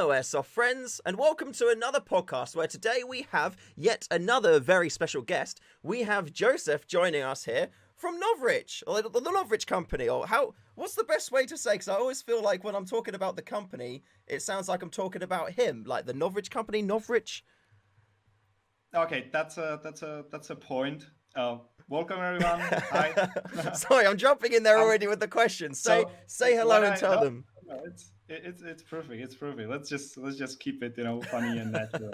Hello, Airsoft friends, and welcome to another podcast where today we have yet another very special guest. We have Josef joining us here from Novritch, or the Novritch company, or what's the best way to say? Because I always feel like when I'm talking about the company, it sounds like I'm talking about him, like the Novritch company, Novritch. Okay, that's a point. Welcome everyone. Hi. Sorry, I'm jumping in there Um, already with the questions. Say so hello what and I tell no, them. no, it's perfect. It's perfect. Let's just keep it, funny and natural.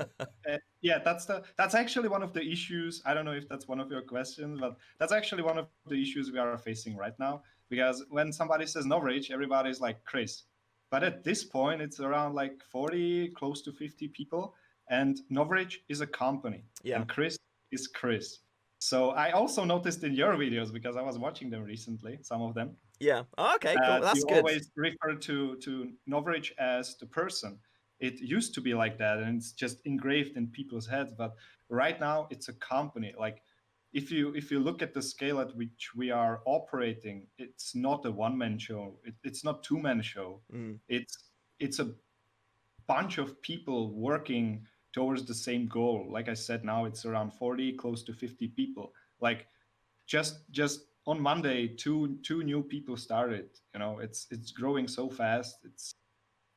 Yeah, that's actually one of the issues. I don't know if that's one of your questions, but that's actually one of the issues we are facing right now. Because when somebody says Novritsch, everybody's like Chris. But at this point, it's around like 40, close to 50 people, and Novritsch is a company, Yeah. and Chris is Chris. So I also noticed in your videos, because I was watching them recently, some of them, Yeah. Oh, okay, cool. That's you good. always refer to Novritsch as the person. It used to be like that, and it's just engraved in people's heads. But right now, it's a company. Like if you look at the scale at which we are operating, it's not a one-man show. It's not two-man show. Mm. It's a bunch of people working towards the same goal. Like I said, now it's around 40, close to 50 people. Like just on Monday, two new people started. It's growing so fast. It's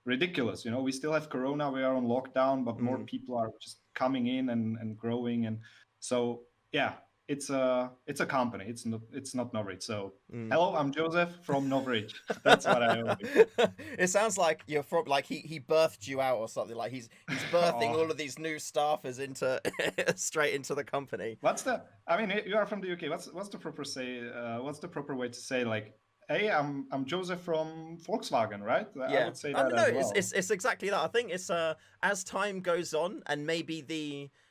ridiculous. We still have Corona. We are on lockdown, but more Mm. people are just coming in and growing. And so yeah, it's a company. It's not Novritsch. So Mm. hello, I'm Josef from Novritsch. That's what I owe you. It sounds like you're from like he birthed you out or something. Like he's birthing Oh, all of these new staffers into straight into the company. I mean, you are from the UK. What's the proper say? What's the proper way to say, like, hey, I'm Joseph from Volkswagen, right? I Yeah, would say I that mean, no, as it's, well. it's it's exactly that. I think it's as time goes on, and maybe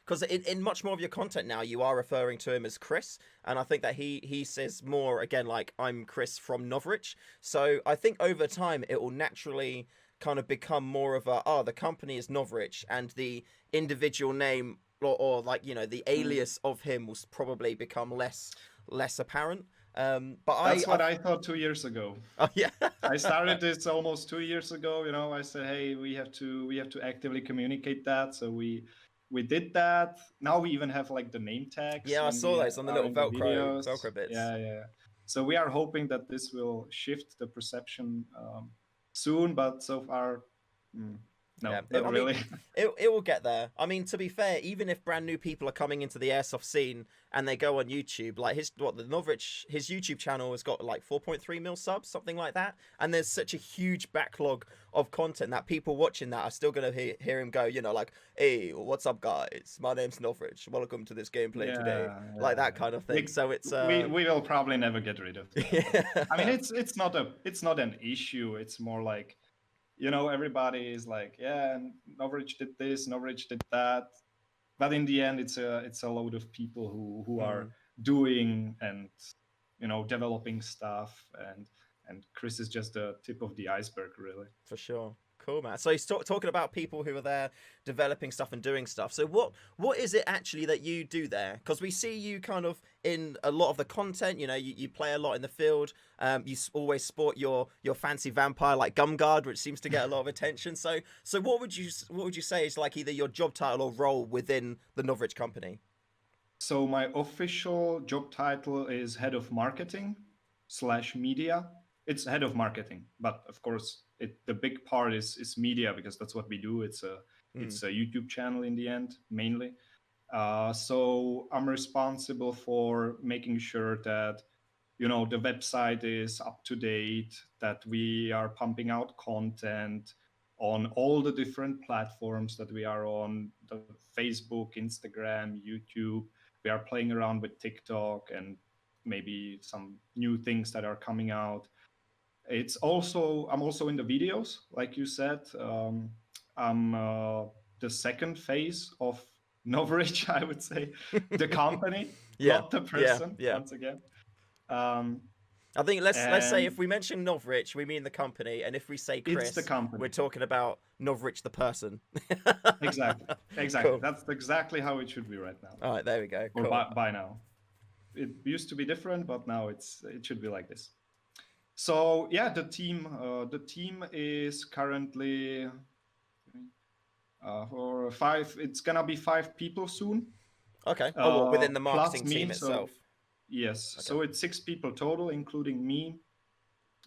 because in much more of your content now, you are referring to him as Chris, and I think that he says more again like I'm Chris from Novritch. So I think over time it will naturally kind of become more of the company is Novritch, and the individual name or like the Mm. alias of him will probably become less apparent. But That's I what I thought 2 years ago. oh yeah. I started this almost 2 years ago. I said, hey, we have to actively communicate that. So we did that. Now we even have like the name tags Yeah, I when we saw those on the are little in the Velcro videos. Velcro bits. Yeah, yeah. So we are hoping that this will shift the perception soon, but so far, mm, Yeah, no, not I mean, really. it will get there. I mean, to be fair, even if brand new people are coming into the airsoft scene and they go on YouTube, like the Novritch, his YouTube channel has got like 4.3 mil subs, something like that, and there's such a huge backlog of content that people watching that are still gonna hear him go, like, hey, what's up, guys? My name's Novritch. Welcome to this gameplay today, Yeah, like yeah. that kind of thing. We, So it's we will probably never get rid of that. But I mean, yeah, it's not an issue. It's more like, everybody is like, yeah, and Novritsch did this, Novritsch did that, but in the end, it's a load of people who are Mm, doing and developing stuff, and Chris is just the tip of the iceberg, really. for sure. Cool, man. So he's talking about people who are there developing stuff and doing stuff. So what is it actually that you do there? Because we see you kind of in a lot of the content. You play a lot in the field. Always sport your fancy vampire like gum guard, which seems to get a lot of attention. So what would you say is like either your job title or role within the Novritch company? So my official job title is head of marketing slash media. It's head of marketing, but of course, the big part is media, because that's what we do. It's a Mm, it's a YouTube channel in the end, mainly. So I'm responsible for making sure that the website is up to date, that we are pumping out content on all the different platforms that we are on: the Facebook, Instagram, YouTube. We are playing around with TikTok and maybe some new things that are coming out. I'm also in the videos, like you said. I'm the second phase of Novritsch, I would say, the company, yeah, not the yeah, person. yeah. Once again, um, I think let's say and if we mention Novritch, we mean the company, and if we say it's the Chris, we're company. talking about Novritch the person. Exactly, exactly. Cool. That's exactly how it should be right now, All right, there we go. or Cool. by now. It used to be different, but now it should be like this. So yeah, the team is currently For 5, it's gonna be 5 people soon. Okay. Oh, what within the Plus marketing team me. So itself? yes, Okay. so it's 6 people total, including me.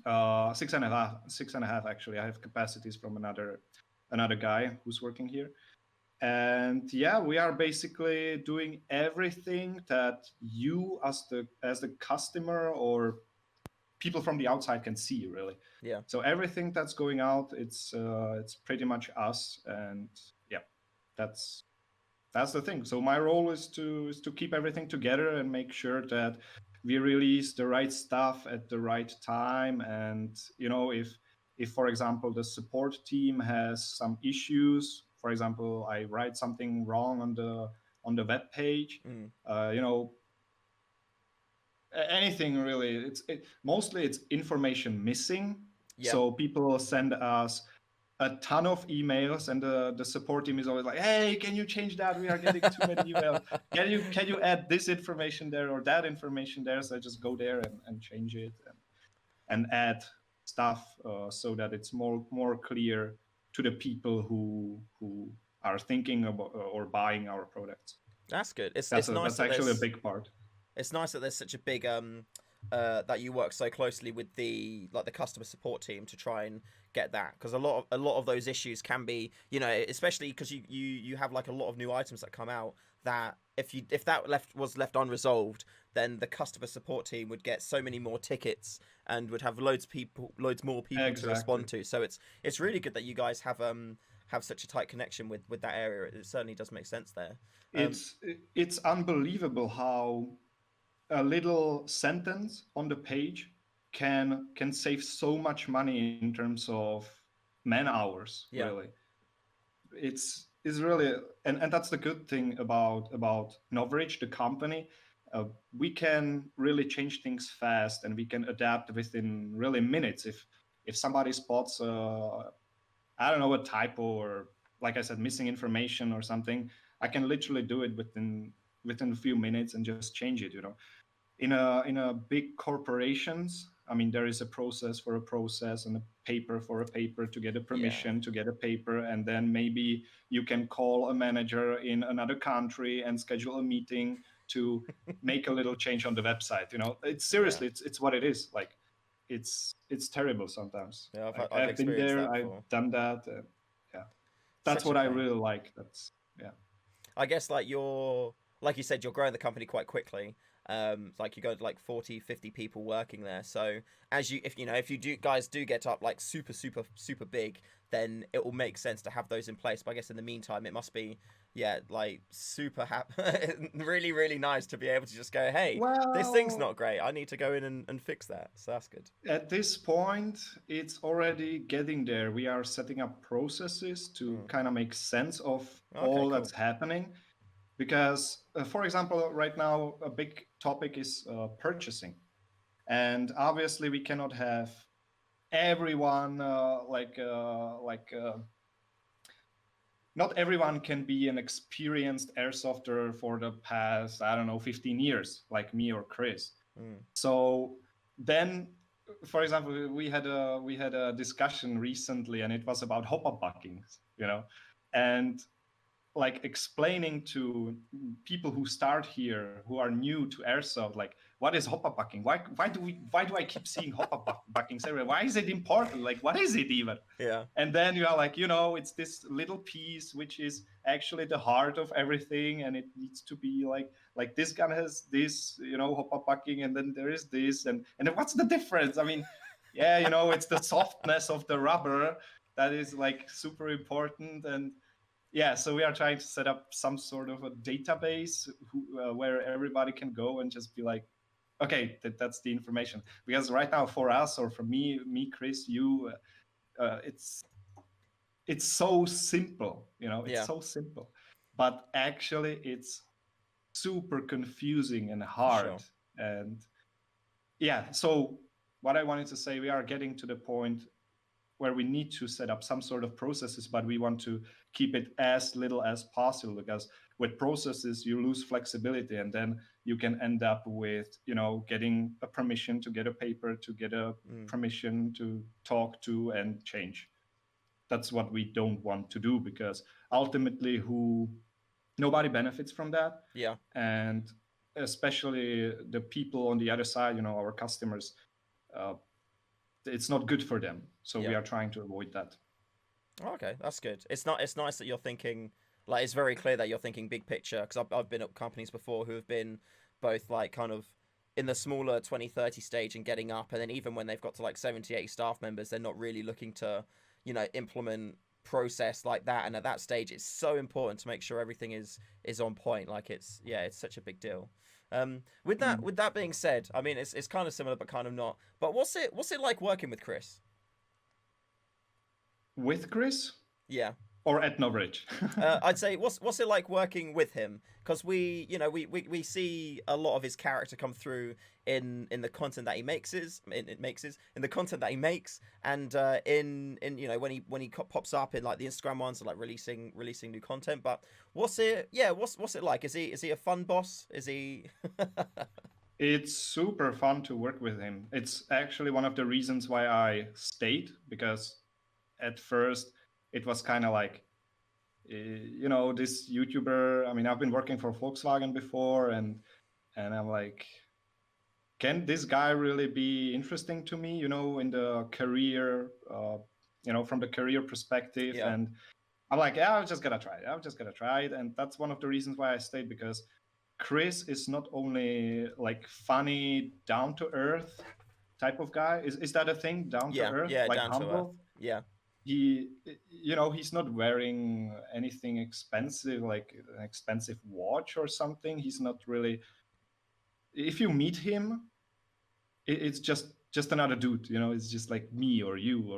6.5 actually. I have capacities from another guy who's working here. And yeah, we are basically doing everything that you as the customer or people from the outside can see, really. Yeah. So everything that's going out, it's pretty much us. And yeah, that's that's the thing. So my role is to keep everything together and make sure that we release the right stuff at the right time. And if for example the support team has some issues, for example I write something wrong on the web page, Mm. you know anything really, mostly it's information missing. Yeah. So people send us a ton of emails, and the support team is always like, hey, can you change that, we are getting too many emails, can you add this information there or that information there. So I just go there and change it, and add stuff, so that it's more clear to the people who are thinking about or buying our products. That's good. That's that's actually a big part. It's nice that there's such a big that you work so closely with the the customer support team to try and get that, because a lot of those issues can be, especially because you have like a lot of new items that come out that if that was left unresolved, then the customer support team would get so many more tickets and would have loads more people to Exactly. respond to. So it's really good that you guys have such a tight connection with that area. It certainly does make sense there. Um, It's unbelievable how a little sentence on the page can save so much money in terms of man hours, yeah, really. It's really, and that's the good thing about Novritch, the company. We can really change things fast, and we can adapt within really minutes. If somebody spots I don't know, a typo, or like I said, missing information or something, I can literally do it within a few minutes and just change it. In a big corporations, I mean, there is a process for a process and a paper for a paper to get a yeah. permission to get a paper, and then maybe you can call a manager in another country and schedule a meeting to make a little change on the website. It's Yeah, seriously, it's what it is. Like, it's terrible sometimes. yeah, Like, I've I've been experienced there, that I've before. done that. Yeah, that's Such a what I pain. really like. That's Yeah. I guess like you said, you're growing the company quite quickly. Like you got like 40, 50 people working there. So if you do guys do get up like super, super, super big, then it will make sense to have those in place. But I guess in the meantime, it must be, yeah, like super happy, really, really nice to be able to just go, hey, this thing's Well, not great. I need to go in and fix that. So that's good. at this point, it's already getting there. We are setting up processes to Mm. kind of make sense of Okay, all cool. that's happening. Because, for example, right now, a big topic is purchasing. And obviously, we cannot have everyone not everyone can be an experienced airsofter for the past, I don't know, 15 years, like me or Chris. Mm. So then, for example, we had a discussion recently, and it was about hop-up buckings, and like explaining to people who start here, who are new to airsoft, like, what is hop-up bucking? Why do I keep seeing hop-up buckings everywhere? Why is it important? Like, what is it even? Yeah. And then you are like, it's this little piece which is actually the heart of everything, and it needs to be like this gun has this, hop-up bucking, and then there is this, and then what's the difference? I mean, yeah, it's the softness of the rubber that is like super important. And yeah, so we are trying to set up some sort of a database where everybody can go and just be like, okay, that's the information. Because right now, for us, or for me, Chris, you, it's so simple. It's Yeah. so simple, but actually, it's super confusing and For hard. sure. And yeah, so what I wanted to say, we are getting to the point where we need to set up some sort of processes, but we want to keep it as little as possible, because with processes you lose flexibility, and then you can end up with getting a permission to get a paper, to get a Mm. permission to talk to and change. that's what we don't want to do, because ultimately nobody benefits from that. Yeah. And especially the people on the other side, our customers, it's not good for them. So we Yeah. are trying to avoid that. Okay, that's good. It's nice that you're thinking, like, it's very clear that you're thinking big picture, because I've been at companies before who have been both like kind of in the smaller 20-30 stage and getting up, and then even when they've got to like 70-80 staff members, they're not really looking to, implement process like that. And at that stage, it's so important to make sure everything is on point. Like, it's such a big deal. With that being said, I mean, it's kind of similar but kind of not. But what's it like working with Chris? With Chris Yeah. or at Novritch? I'd say what's it like working with him? Because we see a lot of his character come through in the content that he makes in the content that he makes, and in when he pops up in like the Instagram ones, like releasing new content. But what's it like? Is he a fun boss? Is he? It's super fun to work with him. It's actually one of the reasons why I stayed, because at first it was kind of like, this YouTuber. I mean, I've been working for Volkswagen before, and I'm like, can this guy really be interesting to me? In the career, from the career perspective. Yeah. And I'm like, yeah, I'm just gonna try it. I'm just gonna try it, and that's one of the reasons why I stayed, because Chris is not only like funny, down to earth type of guy. Is that a thing? Down to Yeah, earth, yeah, like down to earth. humble. Yeah. He, he's not wearing anything expensive, like an expensive watch or something. He's not really. If you meet him, it's just another dude. It's just like me or you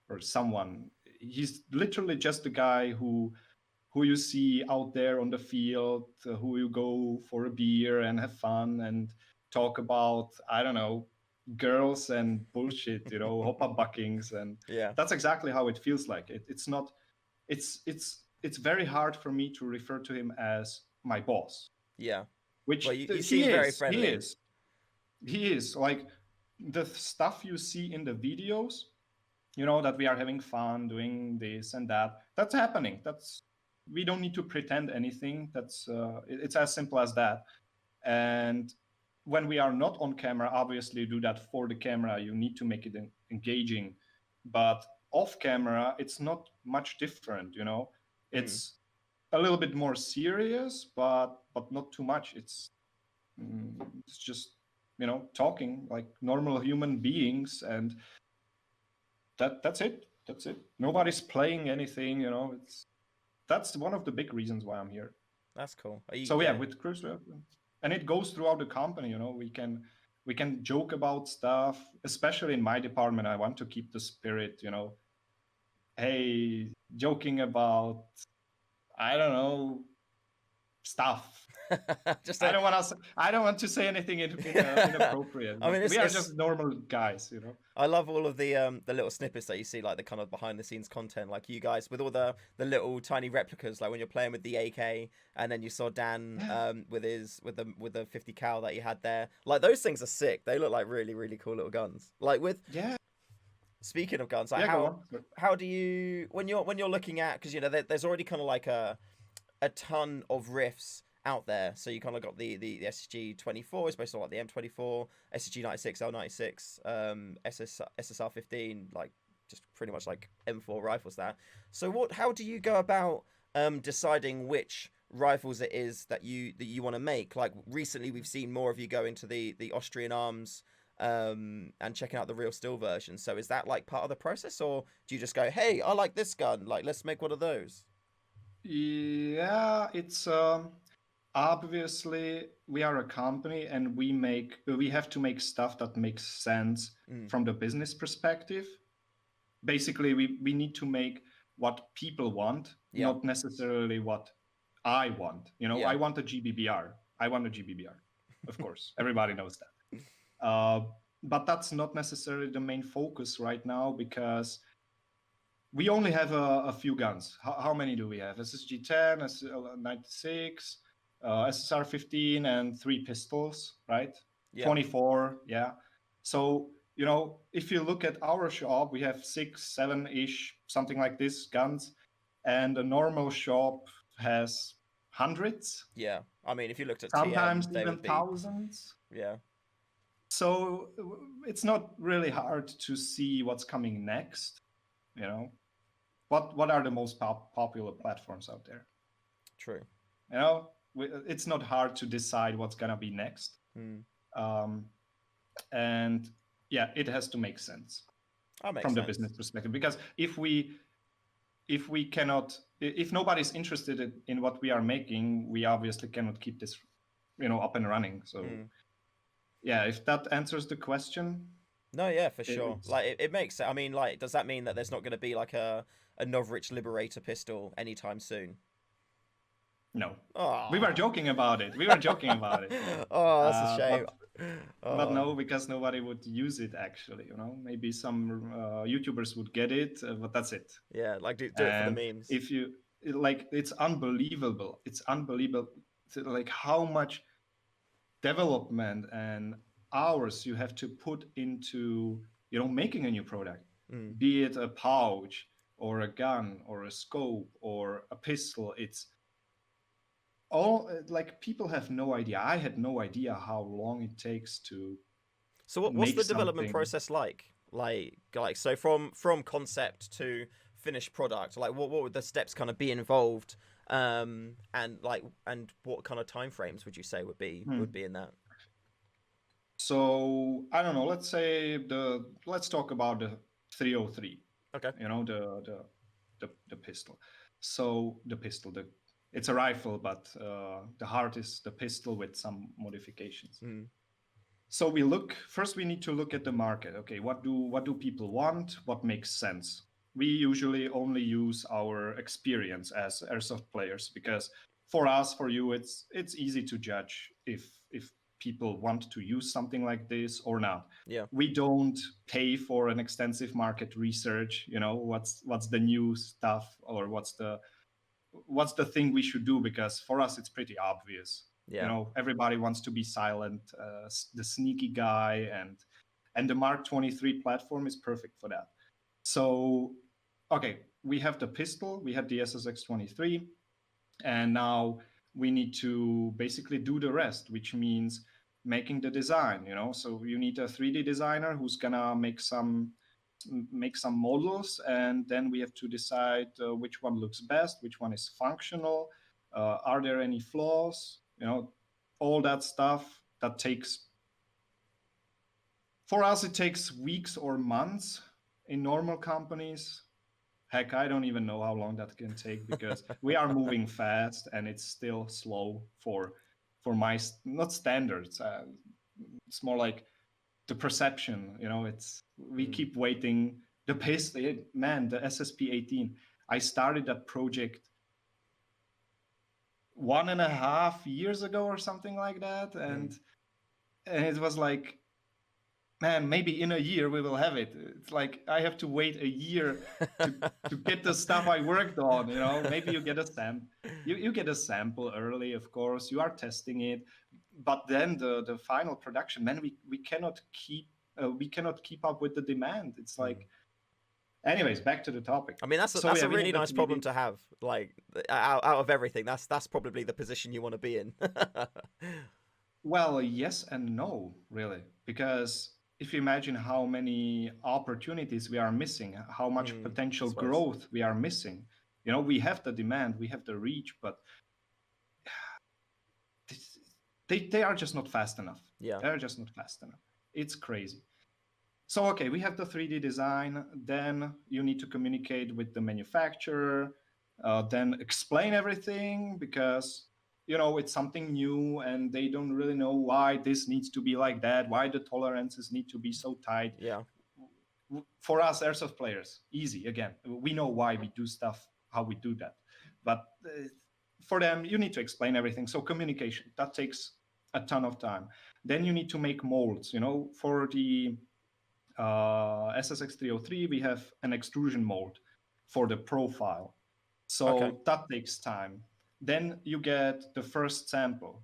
or someone. He's literally just a guy who you see out there on the field, who you go for a beer and have fun and talk about, I don't know, girls and bullshit, hoppa buckings. And Yeah. that's exactly how it feels like. It's not, it's very hard for me to refer to him as my boss, Yeah. Well, which you he seem very is. He friendly. is. He is. Like the stuff you see in the videos, that we are having fun doing this and that, that's happening. We don't need to pretend anything. It's as simple as that. And when we are not on camera, obviously you do that for the camera, you need to make it engaging. But off camera, it's not much different. Mm. It's a little bit more serious, but not too much. It's just talking like normal human beings, and that's it. That's it. Nobody's playing anything. That's one of the big reasons why I'm here. That's cool. So yeah, Yeah. with Chris, and it goes throughout the company. We can joke about stuff, especially in my department. I want to keep the spirit. Hey, joking about, I don't know, stuff. Just I don't want to say anything inappropriate. I mean, We are just normal guys. I love all of the little snippets that you see, like the kind of behind the scenes content, like you guys with all the little tiny replicas, like when you're playing with the AK, and then you saw Dan with the 50 cal that he had there. Like those things are sick. They look like really really cool little guns. Like with speaking of guns, like how do you when you're looking at, because there's already kind of like a ton of riffs out there. So you kind of got the SSG 24 is based on like the M24, SSG 96, L96, SSR 15, like just pretty much like M4 rifles there. So how do you go about deciding which rifles it is that you want to make? Like recently we've seen more of you go into the Austrian arms and checking out the real steel version. So is that like part of the process, or do you just go, hey, I like this gun, like let's make one of those? Yeah, it's obviously we are a company, and we have to make stuff that makes sense from the business perspective. Basically, we need to make what people want, not necessarily what I want. I want a GBBR. I want a GBBR. Of course, everybody knows that. But that's not necessarily the main focus right now, because we only have a few guns. How many do we have? SSG 10, 96, SSR 15, and 3 pistols, right? Yeah. 24, yeah. So if you look at our shop, we have 6, 7-ish, something like this, guns, and a normal shop has hundreds, Yeah. I mean, if you looked at TM, sometimes they even would be. thousands. Yeah. So it's not really hard to see what's coming next. You know, what are the most popular platforms out there? True. It's not hard to decide what's gonna be next. Mm. Um, and yeah, it has to make sense That makes from the sense. business perspective, because if nobody's interested in what we are making, we obviously cannot keep this up and running. So yeah, if that answers the question. No, yeah, for sure. Like it makes sense. I mean, like, does that mean that there's not going to be like a Novritch Liberator pistol anytime soon? No. Oh. We were joking about it. Oh, that's a shame. But no, because nobody would use it actually. Maybe some YouTubers would get it, but that's it. Yeah, like do it for the memes. If you like, it's unbelievable. Like how much development and hours you have to put into making a new product, be it a pouch or a gun or a scope or a pistol. It's all like, people have no idea. I had no idea how long it takes to. So what's the development process like? Like so from concept to finished product, like what would the steps kind of be involved, and what kind of timeframes would you say would be in that? So I don't know. Let's talk about the 303. Okay. The pistol. So it's a rifle, but the heart is the pistol with some modifications. So we need to look at the market. Okay, what do people want? What makes sense? We usually only use our experience as airsoft players, because for you, it's easy to judge if people want to use something like this or not. Yeah. We don't pay for an extensive market research. What's the new stuff, or what's the thing we should do, because for us it's pretty obvious. Yeah. Everybody wants to be silent, the sneaky guy, and the Mark 23 platform is perfect for that. So, okay, we have the pistol, we have the SSX 23, and now we need to basically do the rest, which means making the design. So you need a 3D designer who's gonna make some models, and then we have to decide which one looks best, which one is functional, are there any flaws, all that stuff. That takes, for us, it takes weeks or months. In normal companies, heck, I don't even know how long that can take, because we are moving fast and it's still slow for my not standards. It's more like the perception. We keep waiting. The pace, man, the SSP-18. I started that project 1.5 years ago or something like that, and it was like, man, maybe in a year we will have it. It's like I have to wait a year to get the stuff I worked on. Maybe you get you get a sample early, of course. You are testing it, but then the final production, man, we cannot keep up with the demand. It's like, anyways, back to the topic. I mean, that's a really nice problem to have. Like, out of everything, that's probably the position you want to be in. Well, yes and no, really, because if you imagine how many opportunities we are missing, how much potential growth we are missing. We have the demand, we have the reach, but they are just not fast enough. Yeah. They're just not fast enough. It's crazy. So, okay, we have the 3D design. Then you need to communicate with the manufacturer, then explain everything, because it's something new and they don't really know why this needs to be like that, why the tolerances need to be so tight. Yeah. For us airsoft players, easy. Again, we know why we do stuff, how we do that. But for them, you need to explain everything. So communication, that takes a ton of time. Then you need to make molds. For the SSX 303, we have an extrusion mold for the profile. So that takes time. Then you get the first sample.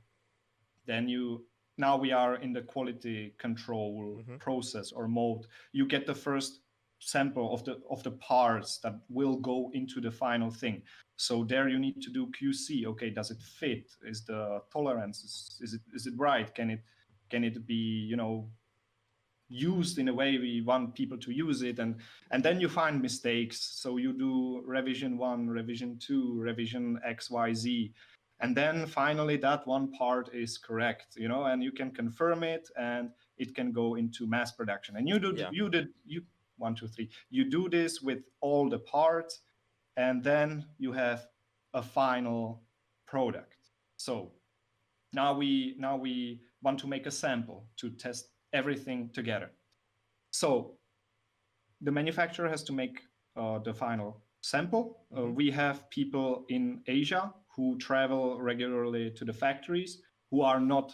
Then you now we are in the quality control Hmm. process or mode. You get the first sample of the parts that will go into the final thing. So there you need to do QC. Okay, does it fit? Is the tolerance is it right? Can it be, you know, used in a way we want people to use it? And then you find mistakes. So you do revision 1, revision 2, revision XYZ, and then finally that one part is correct, you know, and you can confirm it, and it can go into mass production. And Yeah. you 1, 2, 3, you do this with all the parts, and then you have a final product. So now we want to make a sample to test everything together. So the manufacturer has to make the final sample. Hmm. We have people in Asia who travel regularly to the factories, who are not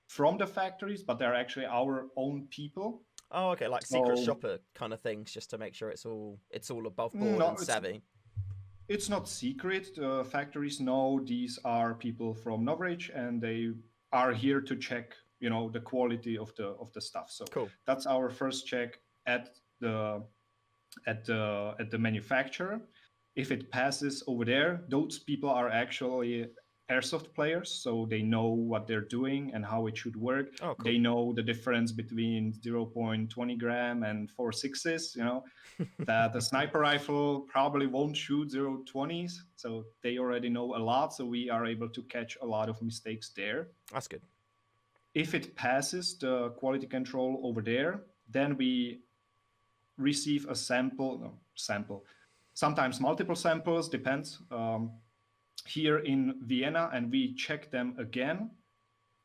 from the factories, but they're actually our own people. Oh, okay, like secret So shopper kind of things, just to make sure it's all above board no, and savvy. it's not secret. The factories know these are people from Novritch, and they are here to check, you know, the quality of the stuff. So Cool. that's our first check at the at the manufacturer. If it passes over there, those people are actually airsoft players, so they know what they're doing and how it should work. Oh, They cool. know the difference between 0.20 gram and 4.6s, you know, that a sniper rifle probably won't shoot 0.20s, so they already know a lot, so we are able to catch a lot of mistakes there. That's good. If it passes the quality control over there, then we receive a sample, sometimes multiple samples, depends, here in Vienna, and we check them again.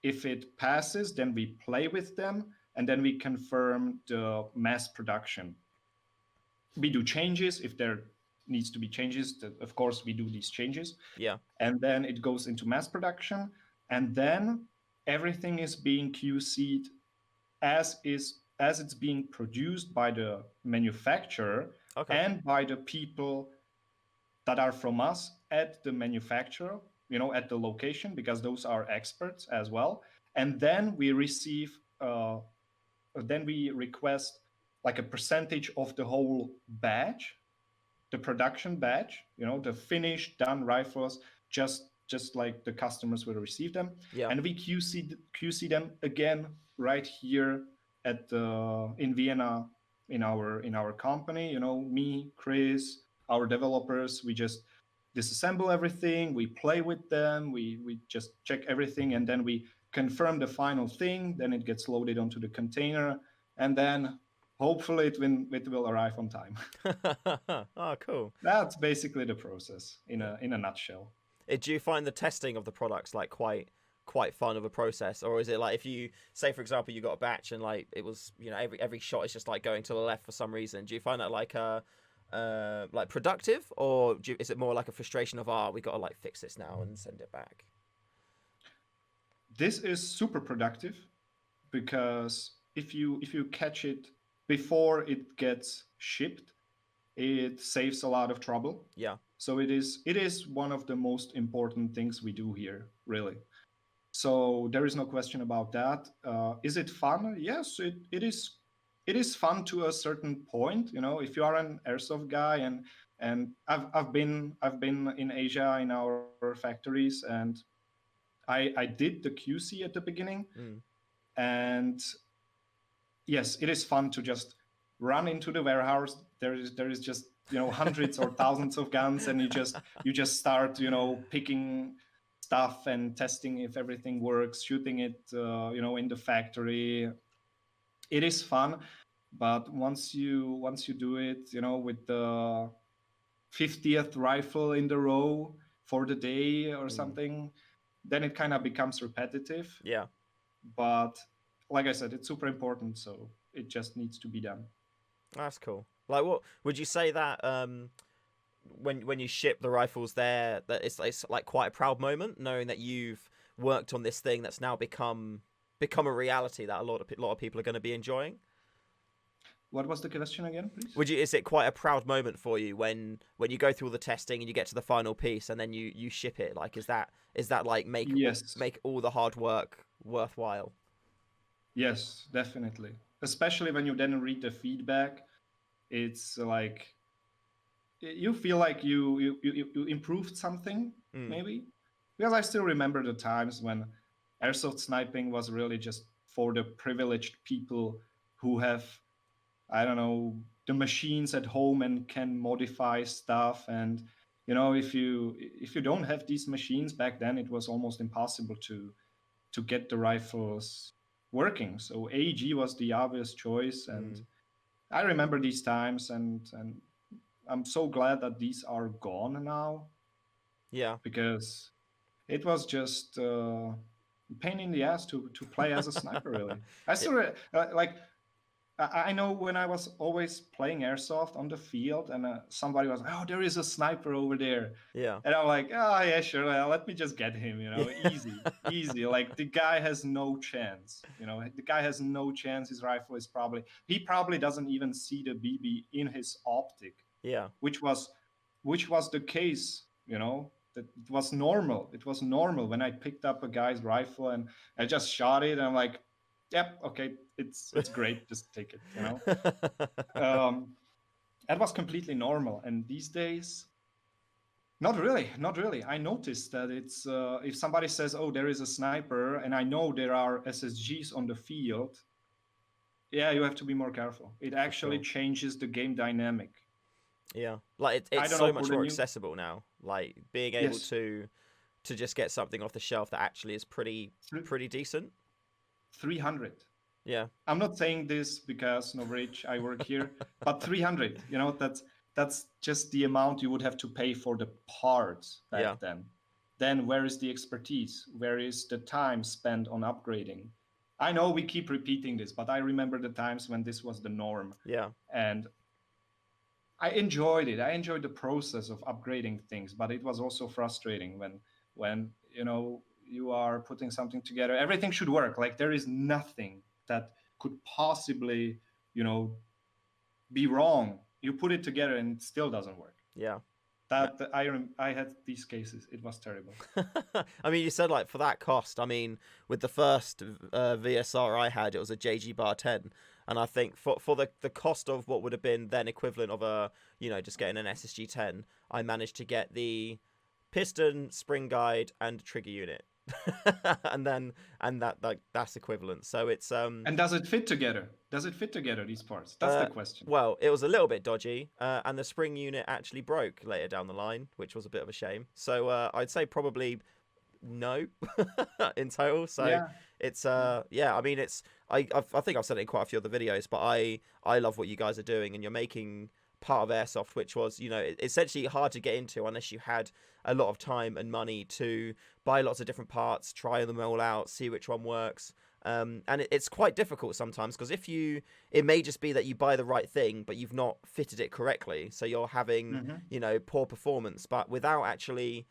If it passes, then we play with them, and then we confirm the mass production. We do changes if there needs to be changes. Of course, we do these changes. Yeah. And then it goes into mass production, and then everything is being QC'd as it's being produced by the manufacturer Okay. and by the people that are from us at the manufacturer, you know, at the location, because those are experts as well. And then we request like a percentage of the whole batch, the production batch, you know, the finished done rifles, just like the customers will receive them. Yeah. And we QC them again right here at in Vienna, in our company. You know, me, Chris, our developers, we just disassemble everything, we play with them, we just check everything, and then we confirm the final thing. Then it gets loaded onto the container, and then hopefully it will arrive on time. Oh, cool. That's basically the process in a nutshell. Do you find the testing of the products like quite fun of a process, or is it like if you say for example you got a batch and like it was, you know, every shot is just like going to the left for some reason? Do you find that like productive, or is it more like a frustration of we got to like fix this now and send it back? This is super productive because if you catch it before it gets shipped, it saves a lot of trouble. Yeah. So it is one of the most important things we do here, really. So there is no question about that. Is it fun? Yes, it is fun to a certain point. You know, if you are an airsoft guy, and I've been in Asia in our factories, and I did the QC at the beginning, Mm. and yes, it is fun to just run into the warehouse. There is just, you know, hundreds or thousands of guns, and you just start, you know, picking stuff and testing if everything works, shooting it, you know, in the factory. It is fun, but once you do it, you know, with the 50th rifle in the row for the day or Mm. something, then it kind of becomes repetitive. Yeah. But like I said, it's super important, so it just needs to be done. That's cool. Like, what would you say that when you ship the rifles there, that it's like quite a proud moment knowing that you've worked on this thing that's now become a reality that a lot of people are going to be enjoying? What was the question again, please? Is it quite a proud moment for you when you go through all the testing and you get to the final piece and then you ship it? Like, is that like Yes. make all the hard work worthwhile? Yes, definitely. Especially when you then read the feedback, it's like you feel like you improved something, Mm. maybe. Because I still remember the times when airsoft sniping was really just for the privileged people who have, I don't know, the machines at home and can modify stuff. And if you don't have these machines back then, it was almost impossible to get the rifles working. So AEG was the obvious choice, and Mm. I remember these times, and I'm so glad that these are gone now, Yeah. because it was just a pain in the ass to play as a sniper. Really, I Yeah. still like. I know when I was always playing airsoft on the field, and somebody was, "Oh, there is a sniper over there," Yeah. and I'm like, "Oh yeah, sure. Let me just get him. Yeah. Easy, easy. Like the guy has no chance. The guy has no chance. His rifle is he probably doesn't even see the BB in his optic, Yeah. which was the case. That it was normal. It was normal when I picked up a guy's rifle and I just shot it. And I'm like, yep, okay, it's great. Just take it. Um, that was completely normal. And these days, not really, not really. I noticed that it's if somebody says, "Oh, there is a sniper," and I know there are SSGs on the field, yeah, you have to be more careful. It For actually sure. changes the game dynamic. Yeah. Like I it's don't so know for much the more new. accessible now. Like being able Yes, to just get something off the shelf that actually is pretty decent. 300. Yeah. I'm not saying this because Novritsch, I work here, but 300. That's just the amount you would have to pay for the parts Yeah. back then. Then where is the expertise? Where is the time spent on upgrading? I know we keep repeating this, but I remember the times when this was the norm, Yeah. and I enjoyed it. I enjoyed the process of upgrading things, but it was also frustrating when you are putting something together. Everything should work. Like there is nothing that could possibly, you know, be wrong. You put it together and it still doesn't work. Yeah. I had these cases. It was terrible. I mean, you said like for that cost. I mean, with the first VSR I had, it was a JG Bar 10, and I think for the cost of what would have been then equivalent of a just getting an SSG 10, I managed to get the piston, spring guide, and trigger unit, and then that's equivalent. So it's And does it fit together? Does it fit together, these parts? That's the uh, question. well, it was a little bit dodgy, and the spring unit actually broke later down the line, which was a bit of a shame. So I'd say probably no in total. So Yeah. it's yeah. I mean, I think I've said it in quite a few other videos, but I love what you guys are doing, and you're making part of Airsoft, which was essentially hard to get into unless you had a lot of time and money to buy lots of different parts, try them all out, see which one works. And it's quite difficult sometimes because it may just be that you buy the right thing, but you've not fitted it correctly. So you're having, Hmm. poor performance, but without actually,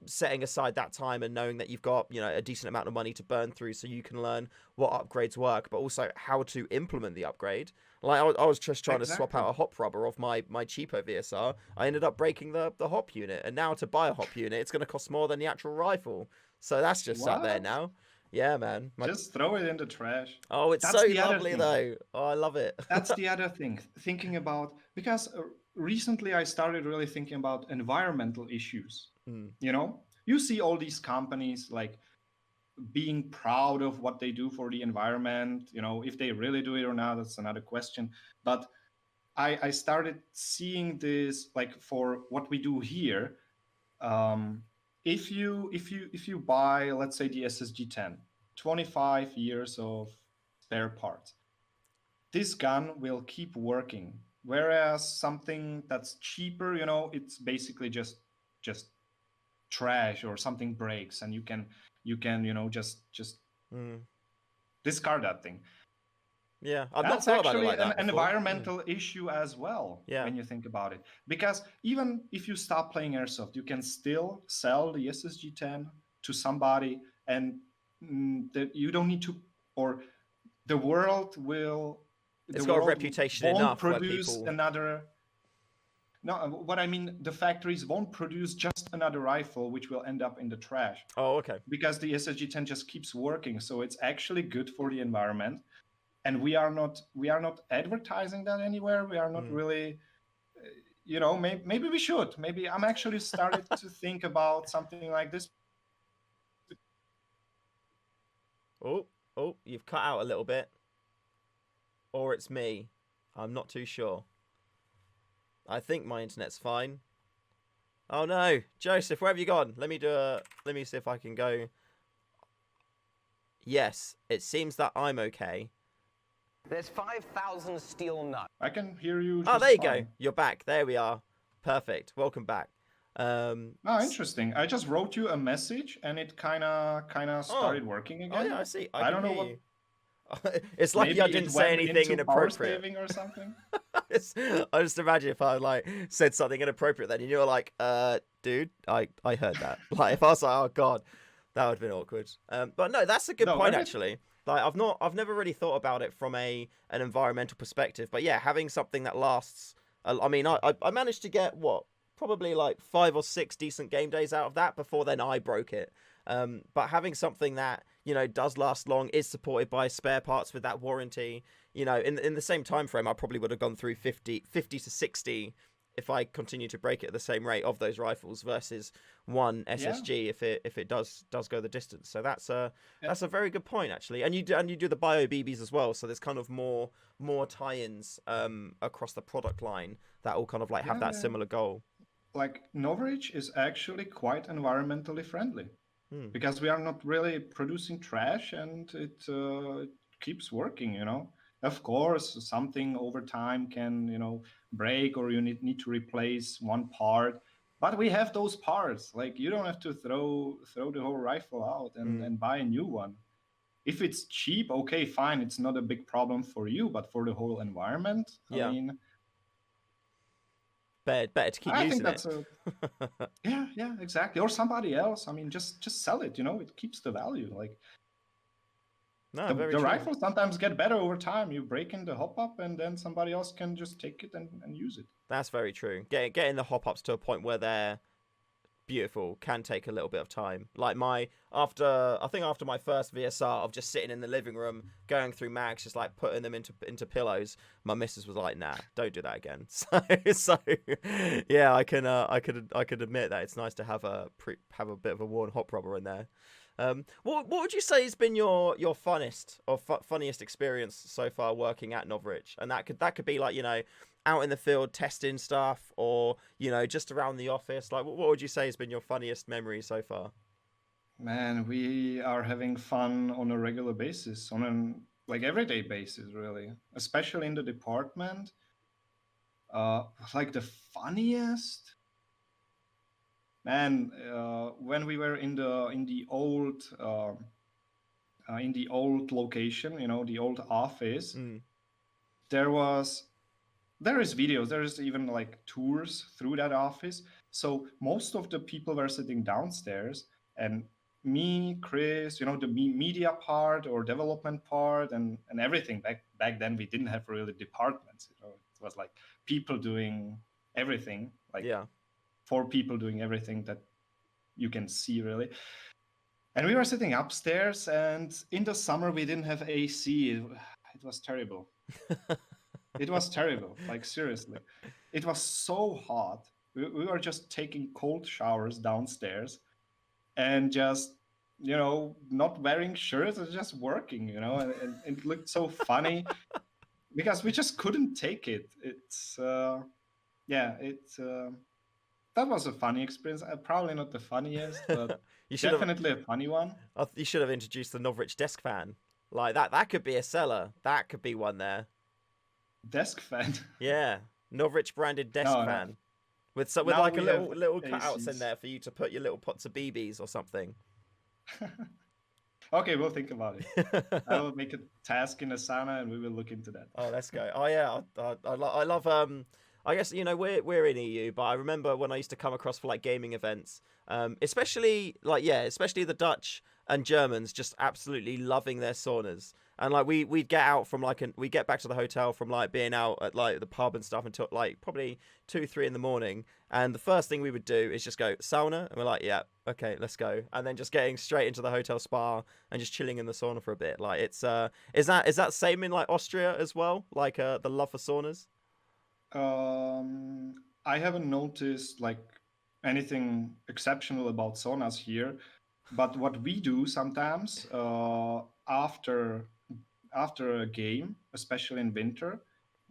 setting aside that time and knowing that you've got, a decent amount of money to burn through so you can learn what upgrades work, but also how to implement the upgrade. Like I was just trying to swap Exactly. out a hop rubber off my cheapo VSR. I ended up breaking the hop unit, and now to buy a hop unit, it's going to cost more than the actual rifle. So that's just sat there What? now. Yeah, man. Just throw it in the trash. Oh, it's so That's the other lovely thing. though. Oh, I love it. That's the other thing. Thinking about, because recently I started really thinking about environmental issues. Mm, You see all these companies like being proud of what they do for the environment. If they really do it or not, that's another question. But I started seeing this like for what we do here. Um, if you buy, let's say, the SSG 10, 25 years of spare parts, this gun will keep working. Whereas something that's cheaper, it's basically just trash, or something breaks and you can just mm. discard that thing. Yeah, I've not That's thought about it actually like an that before. Mm, environmental issue as well yeah, when you think about it. Because even if you stop playing airsoft, you can still sell the SSG 10 to somebody, and you don't need to, or the world will the it's got a world reputation won't enough where produce people. another. No, what I mean, the factories won't produce just another rifle which will end up in the trash. Oh, okay. Because the SSG-10 just keeps working, so it's actually good for the environment. And we are not advertising that anywhere. We are not really, maybe we should. Maybe I'm actually started to think about something like this. Oh, you've cut out a little bit. Or it's me. I'm not too sure. I think my internet's fine. Oh no, Joseph, where have you gone? Let me see if I can go. Yes, it seems that I'm okay. There's 5,000 steel nuts. I can hear you. Oh, there you go. You're back. There we are. Perfect. Welcome back. Interesting. I just wrote you a message and it kind of started working again. Oh yeah, I see. I don't know what. It's lucky I didn't say anything inappropriate. Or something. I just imagine if I like said something inappropriate, then you were like, dude, I heard that. Like if I was like, oh god, that would have been awkward. But no, that's a good point actually. Like I've never really thought about it from an environmental perspective. But yeah, having something that lasts. I mean, I managed to get probably like 5 or 6 decent game days out of that. Before then, I broke it. But having something that does last long, is supported by spare parts with that warranty. In the same time frame, I probably would have gone through 50 to 60 if I continue to break it at the same rate of those rifles versus one SSG if it does go the distance. So that's a very good point actually. And you do the bio BBs as well. So there's kind of more tie-ins across the product line that all kind of like have that similar goal. Like Novritch is actually quite environmentally friendly. Because we are not really producing trash and it keeps working, Of course, something over time can, break or you need to replace one part. But we have those parts. Like you don't have to throw the whole rifle out and buy a new one. If it's cheap, okay, fine. It's not a big problem for you, but for the whole environment, I mean... Better to keep using it. Yeah, exactly. Or somebody else. I mean, just sell it. It keeps the value. Like the rifles sometimes get better over time. You break in the hop up, and then somebody else can just take it and use it. That's very true. Getting the hop ups to a point where they're beautiful can take a little bit of time. Like after my first VSR of just sitting in the living room going through mags, just like putting them into pillows, my missus was like, nah, don't do that again. So yeah, I could admit that it's nice to have a bit of a worn hop rubber in there. What would you say has been your funnest or funniest experience so far working at Novritch? And that could be like out in the field testing stuff, or just around the office. Like what would you say has been your funniest memory so far? Man, we are having fun on a regular basis, on an everyday basis, really, especially in the department. Like the funniest, man, when we were in the old location, the old office, there is videos, there is even like tours through that office. So most of the people were sitting downstairs, and me, Chris, the media part or development part and everything. Back then we didn't have really departments. It was like people doing everything, like 4 people doing everything that you can see really. And we were sitting upstairs, and in the summer we didn't have AC. It was terrible. It was terrible, like seriously. It was so hot. We were just taking cold showers downstairs and just, not wearing shirts and just working, and it looked so funny because we just couldn't take it. It's, that was a funny experience. Probably not the funniest, but definitely a funny one. You should have introduced the Novritch desk fan. Like that could be a seller. That could be one there. Desk fan. Yeah, Novritch branded desk fan with like a little cutouts in there for you to put your little pots of BBs or something. Okay, we'll think about it. I will make a task in Asana and we will look into that. Oh, let's go. Oh yeah, I love I guess we're in EU, but I remember when I used to come across for like gaming events, especially the Dutch and Germans just absolutely loving their saunas. And like we'd get out from we get back to the hotel from like being out at like the pub and stuff until like probably 2-3 in the morning. And the first thing we would do is just go sauna, and we're like, yeah, okay, let's go. And then just getting straight into the hotel spa and just chilling in the sauna for a bit. Like it's is that same in like Austria as well? Like the love for saunas? I haven't noticed like anything exceptional about saunas here, but what we do sometimes after a game, especially in winter,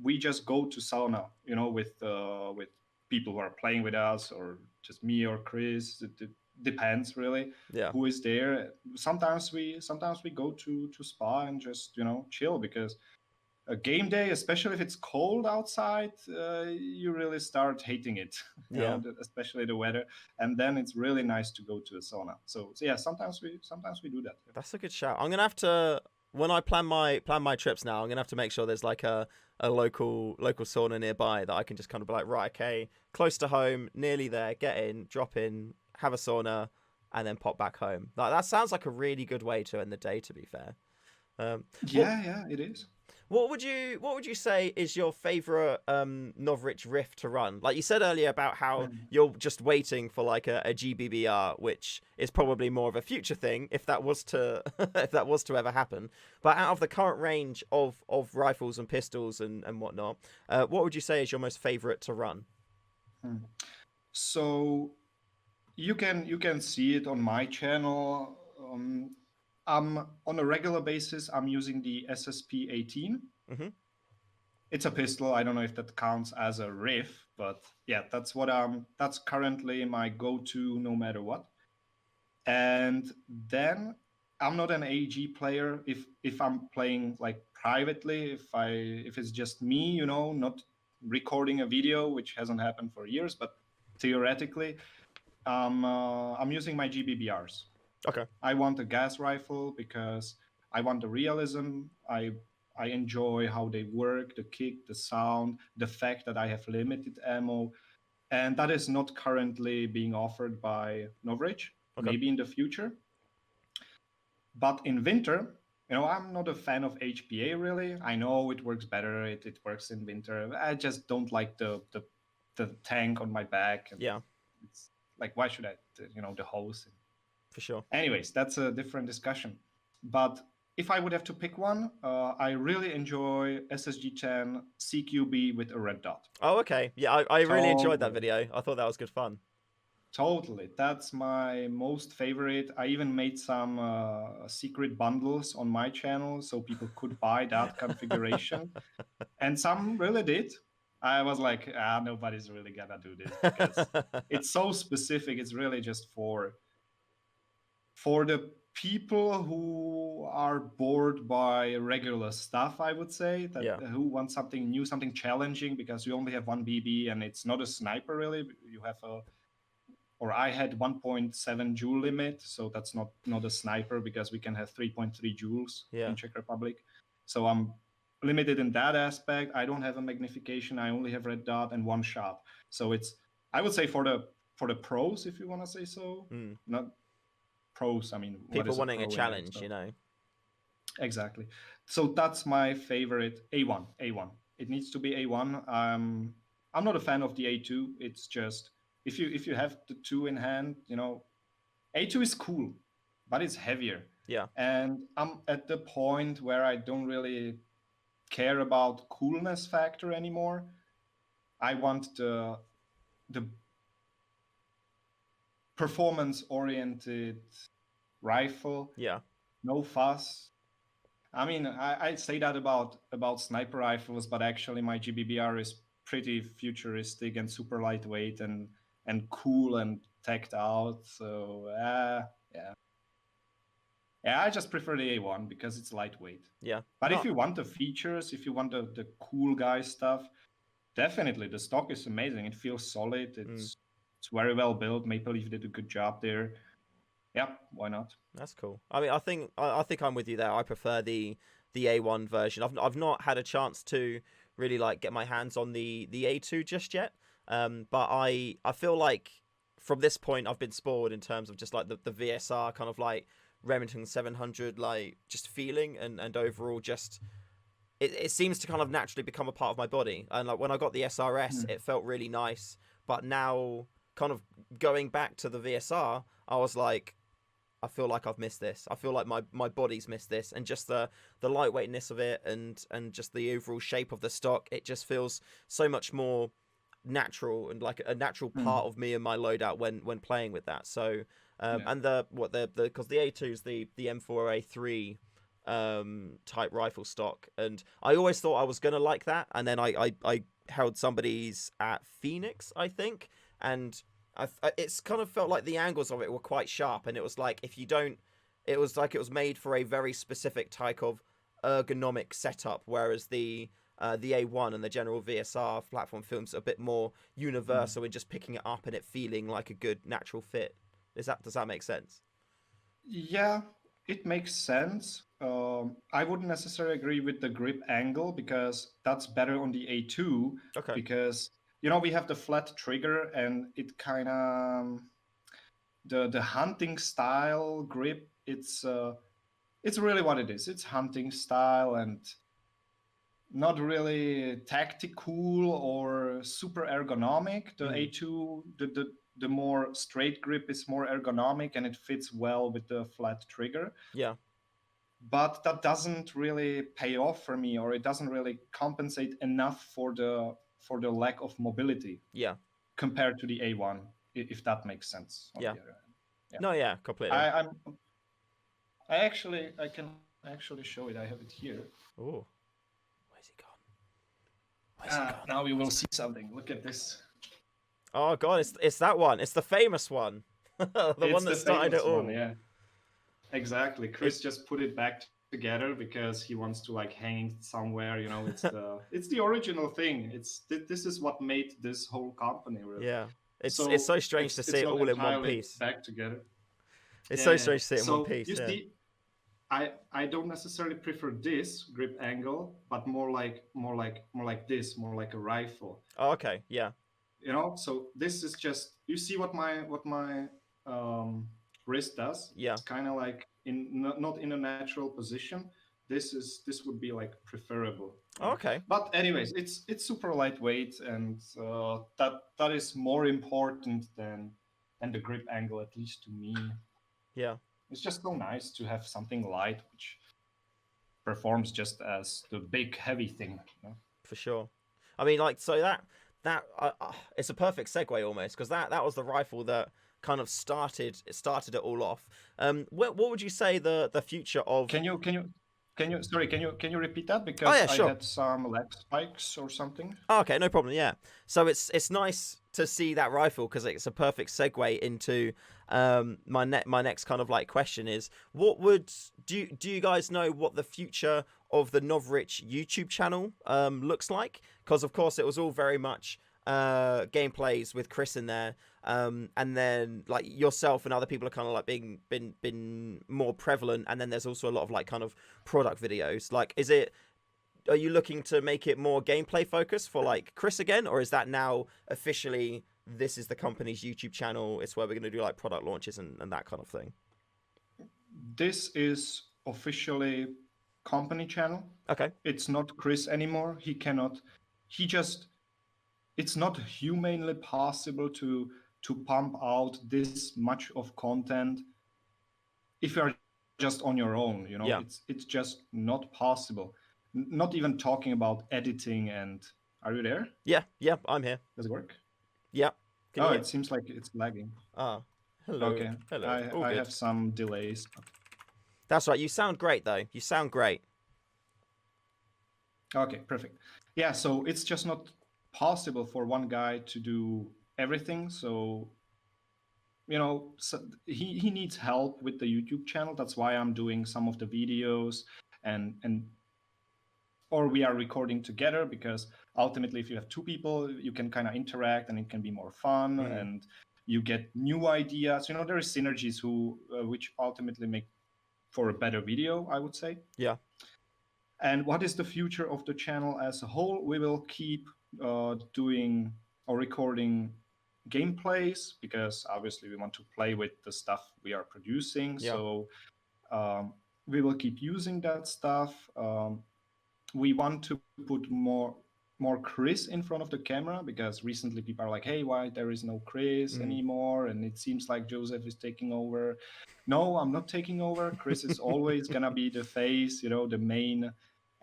we just go to sauna, with people who are playing with us, or just me or Chris. It depends really Yeah. who is there. Sometimes we go to spa and just chill, because a game day, especially if it's cold outside, you really start hating it. Yeah. Especially the weather, and then it's really nice to go to a sauna. So yeah, sometimes we do that. That's a good shout. I'm gonna have to when I plan my trips now. I'm gonna have to make sure there's like a local sauna nearby that I can just kind of be like, right, okay, close to home, nearly there, get in, drop in, have a sauna, and then pop back home. Like that sounds like a really good way to end the day. To be fair. Yeah, it is. What would you say is your favorite Novritch riff to run? Like you said earlier about how you're just waiting for like a GBBR, which is probably more of a future thing if that was to if that was to ever happen. But out of the current range of rifles and pistols and whatnot, what would you say is your most favorite to run? So you can see it on my channel. I'm on a regular basis. I'm using the SSP 18. Mm-hmm. It's a pistol. I don't know if that counts as a riff, but yeah, that's currently my go-to no matter what. And then I'm not an AG player. If I'm playing like privately, if it's just me, not recording a video, which hasn't happened for years, but theoretically, I'm using my GBBRs. Okay. I want a gas rifle because I want the realism. I enjoy how they work, the kick, the sound, the fact that I have limited ammo. And that is not currently being offered by Novritch, maybe in the future. But in winter, I'm not a fan of HPA really. I know it works better. It works in winter. I just don't like the tank on my back. And yeah. It's like, why should I, the hose? For sure. Anyways, that's a different discussion. But if I would have to pick one, I really enjoy SSG-10 CQB with a red dot. Oh, okay. Yeah, I really enjoyed that video. I thought that was good fun. Totally. That's my most favorite. I even made some secret bundles on my channel so people could buy that configuration. And some really did. I was like, nobody's really gonna do this because it's so specific. It's really just for the people who are bored by regular stuff, I would say, who want something new, something challenging, because you only have one BB and it's not a sniper really. You have I had 1.7 joule limit, so that's not a sniper because we can have 3.3 joules in Czech Republic. So I'm limited in that aspect. I don't have a magnification. I only have red dot and one shot. So I would say for the pros, if you want to say so, not pros. I mean, people wanting a challenge, Exactly. So that's my favorite. A1. It needs to be A1. I'm not a fan of the A2. It's just if you have the 2 in hand, A2 is cool, but it's heavier. Yeah. And I'm at the point where I don't really care about coolness factor anymore. I want the performance-oriented rifle. Yeah. No fuss. I mean, I say that about sniper rifles, but actually my GBBR is pretty futuristic and super lightweight and cool and teched out. So I just prefer the A1 because it's lightweight. Yeah. But if you want the features, if you want the cool guy stuff, definitely the stock is amazing. It feels solid. It's very well built. Maple Leaf did a good job there. Yeah, why not? That's cool. I mean, I think I'm with you there. I prefer the A1 version. I've not had a chance to really like get my hands on the A2 just yet. But I feel like from this point I've been spoiled in terms of just like the VSR kind of like Remington 700 like just feeling and overall just it seems to kind of naturally become a part of my body. And like when I got the SRS, it felt really nice. But now, kind of going back to the VSR, I was like, I feel like I've missed this. I feel like my body's missed this, and just the lightweightness of it, and just the overall shape of the stock, it just feels so much more natural and like a natural part of me and my loadout when playing with that. So and because the A2 is the M4A3 type rifle stock, and I always thought I was gonna like that, and then I held somebody's at Phoenix, I think, and it's kind of felt like the angles of it were quite sharp, and it was like it was like it was made for a very specific type of ergonomic setup, whereas the A1 and the general VSR platform films a bit more universal in just picking it up and it feeling like a good natural fit. Does that make sense? Yeah, it makes sense. I wouldn't necessarily agree with the grip angle because that's better on the A2. Okay. Because we have the flat trigger, and it kind of the hunting style grip. It's really what it is. It's hunting style and not really tactical or super ergonomic. The A2, the more straight grip is more ergonomic, and it fits well with the flat trigger. Yeah. But that doesn't really pay off for me, or it doesn't really compensate enough for the lack of mobility. Yeah. Compared to the A1, if that makes sense. Yeah. Yeah. No, yeah, completely. I can actually show it. I have it here. Oh. Where's he gone? Now we will see something. Look at this. Oh god, it's that one. It's the famous one. the one that started it all. One, yeah. Exactly. Chris just put it back together because he wants to like hang it somewhere. It's the original thing. This is what made this whole company. Really. Yeah. It's so strange to see it all in one piece. Back together. It's so strange to see it in one piece. You see, I don't necessarily prefer this grip angle, but more like this, more like a rifle. Oh, okay. Yeah. So this is just, you see what my wrist does. Yeah. It's kind of like not in a natural position. This would be like preferable. Okay. But anyways, it's super lightweight, and that is more important than the grip angle, at least to me. Yeah. It's just so nice to have something light which performs just as the big heavy thing. For sure. I mean, like, so that it's a perfect segue almost, because that was the rifle that kind of started it all off. What would you say the future of? Can you repeat that, because sure. I had some lag spikes or something. Oh, okay, no problem. Yeah. So it's nice to see that rifle, because it's a perfect segue into my next kind of like question is, do you guys know what the future of the Novritch YouTube channel looks like? Because of course it was all very much gameplays with Chris in there, and then like yourself and other people are kind of like been more prevalent, and then there's also a lot of like kind of product videos. Like, are you looking to make it more gameplay focused for like Chris again, or is that now officially this is the company's YouTube channel, it's where we're going to do like product launches and that kind of thing? This is officially company channel. Okay. It's not Chris anymore. It's not humanly possible to pump out this much of content if you're just on your own. Yeah. It's just not possible. Not even talking about editing. And are you there? Yeah, I'm here. Does it work? Yeah. It seems like it's lagging. Hello. Okay. Hello. I have some delays. That's right. You sound great though. You sound great. Okay, perfect. Yeah, so it's just not possible for one guy to do everything. So he needs help with the YouTube channel. That's why I'm doing some of the videos, or we are recording together, because ultimately if you have two people, you can kind of interact and it can be more fun, and you get new ideas. There is synergies which ultimately make for a better video, I would say. Yeah. And what is the future of the channel as a whole? We will keep doing or recording gameplays, because obviously we want to play with the stuff we are producing. Yeah. So We will keep using that stuff. We want to put more Chris in front of the camera, because recently people are like, hey, why there is no Chris anymore, and it seems like Josef is taking over. No, I'm not taking over. Chris is always gonna be the face, the main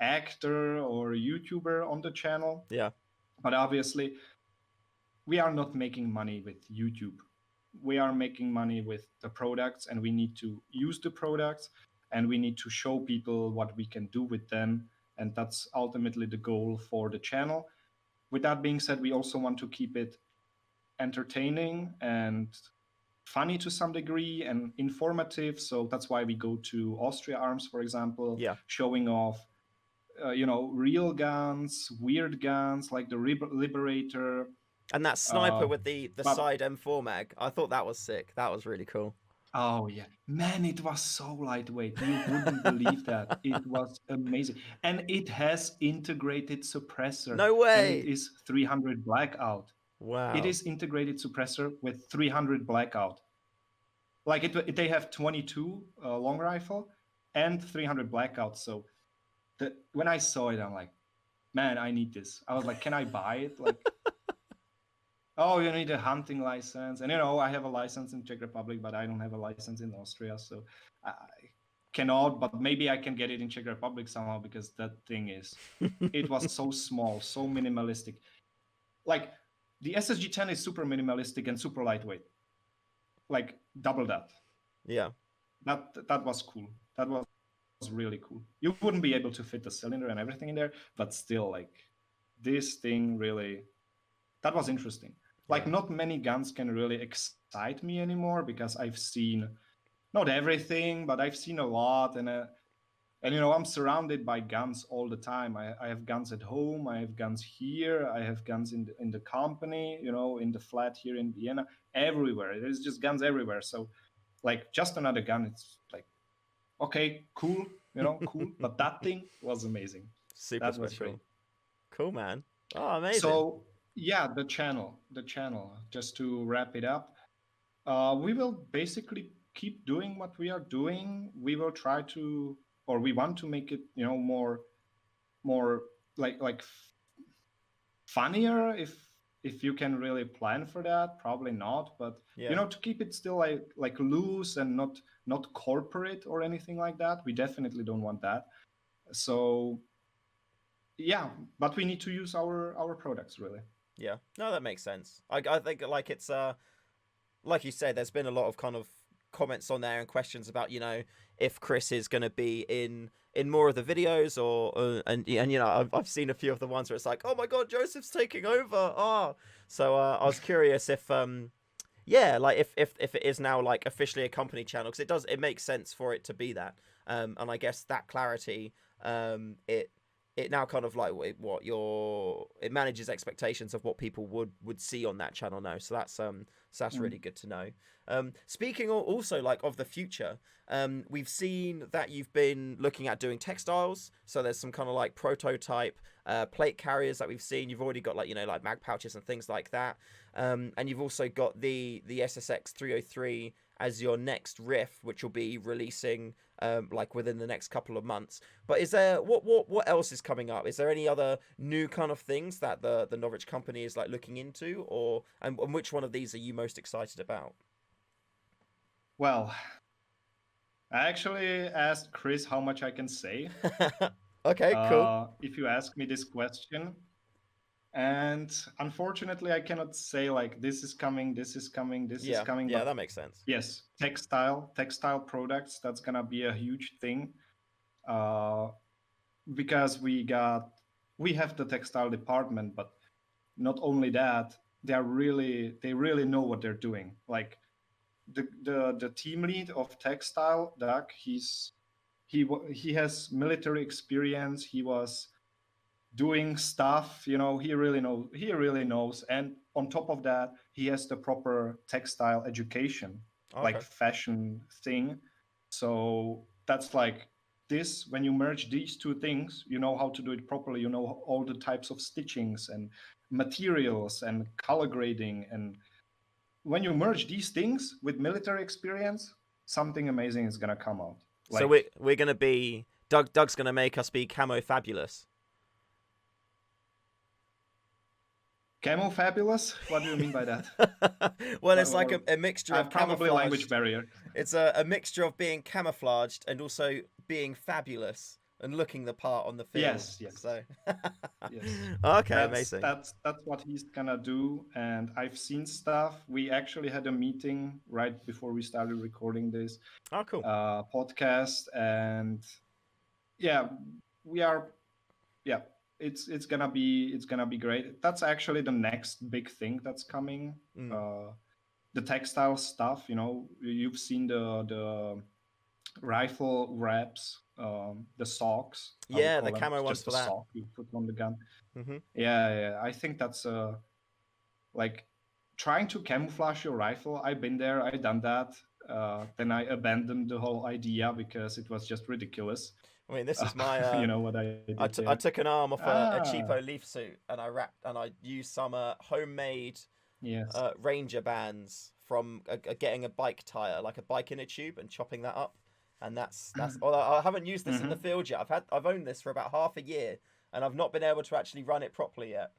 actor or YouTuber on the channel. Yeah. But obviously we are not making money with YouTube. We are making money with the products, and we need to use the products, and we need to show people what we can do with them. And that's ultimately the goal for the channel. With that being said, we also want to keep it entertaining and funny to some degree and informative. So that's why we go to Austria Arms, for example, Yeah. showing off real guns, weird guns like the Liberator. And that sniper with the but- side M4 mag, I thought that was sick. That was really cool. Oh yeah, man, it was so lightweight. You wouldn't believe that. It was amazing, and it has integrated suppressor. No way. And it is 300 blackout. Wow. It is integrated suppressor with 300 blackout. Like they have 22 long rifle and 300 blackout. So when I saw it, I'm like, man, I need this. I was like, can I buy it? Like, oh, you need a hunting license. And, I have a license in Czech Republic, but I don't have a license in Austria. So I cannot, but maybe I can get it in Czech Republic somehow, because that thing it was so small, so minimalistic. Like, the SSG-10 is super minimalistic and super lightweight. Like, double that. Yeah. That was cool. That was really cool. You wouldn't be able to fit the cylinder and everything in there, but still, like, this thing really, that was interesting. Like, not many guns can really excite me anymore, because I've seen not everything, but I've seen a lot, and I'm surrounded by guns all the time. I have guns at home, I have guns here, I have guns in the company, in the flat here in Vienna, everywhere. There's just guns everywhere. So, like, just another gun, it's like, okay, cool, cool. But that thing was amazing. Super That was special. great. Cool, man. Oh, amazing. So, yeah, the channel, just to wrap it up, we will basically keep doing what we are doing. We will try to, or we want to make it, more like funnier, if you can really plan for that. Probably not, but to keep it still like loose and not corporate or anything like that. We definitely don't want that. So yeah, but we need to use our products, really. Yeah, no, that makes sense. I think, like, it's like you said, there's been a lot of kind of comments on there and questions about, if Chris is going to be in more of the videos, or and I've seen a few of the ones where it's like, oh my god, Joseph's taking over. So I was curious if like if it is now like officially a company channel, because it makes sense for it to be that, and I guess that clarity, it now kind of like it manages expectations of what people would see on that channel now. So that's really good to know. Speaking also like of the future, we've seen that you've been looking at doing textiles. So there's some kind of like prototype plate carriers that we've seen. You've already got like like mag pouches and things like that. And you've also got the SSX 303 as your next riff, which will be releasing like within the next couple of months. But is there what else is coming up? Is there any other new kind of things that the Novritch company is like looking into, and which one of these are you most excited about? Well, I actually asked Chris how much I can say. Okay, cool. If you ask me this question. And unfortunately, I cannot say like this is coming, this is coming, this is coming. Yeah, that makes sense. Yes, textile products, that's gonna be a huge thing. Because we have the textile department, but not only that, they really know what they're doing. Like the team lead of textile, Doug, he has military experience. He was doing stuff, he really knows. And on top of that, he has the proper textile education, like fashion thing. So that's like this, when you merge these two things, you know how to do it properly, all the types of stitchings and materials and color grading. And when you merge these things with military experience, something amazing is going to come out. So we're gonna be Doug's gonna make us be camo fabulous. Camo fabulous? What do you mean by that? Well, it's like a mixture of probably camouflage. language barrier. It's a mixture of being camouflaged and also being fabulous and looking the part on the field. Yes. So Yes. okay, amazing. That's what he's gonna do. And I've seen stuff. We actually had a meeting right before we started recording this Oh, cool. podcast, and yeah, we are. Yeah, it's gonna be great. That's actually the next big thing that's coming. The textile stuff. You've seen the rifle wraps, the socks. Yeah, the camo ones just for the that. sock you put on the gun. Mm-hmm. Yeah. I think that's like trying to camouflage your rifle. I've been there. I've done that. Then I abandoned the whole idea because it was just ridiculous. I mean, this is my. You know what I did? I took an arm off a cheapo leaf suit and I used some homemade Ranger bands from getting a bike tire, like a bike inner tube, and chopping that up. And that's. Although I haven't used this in the field yet. I've owned this for about half a year, and I've not been able to actually run it properly yet.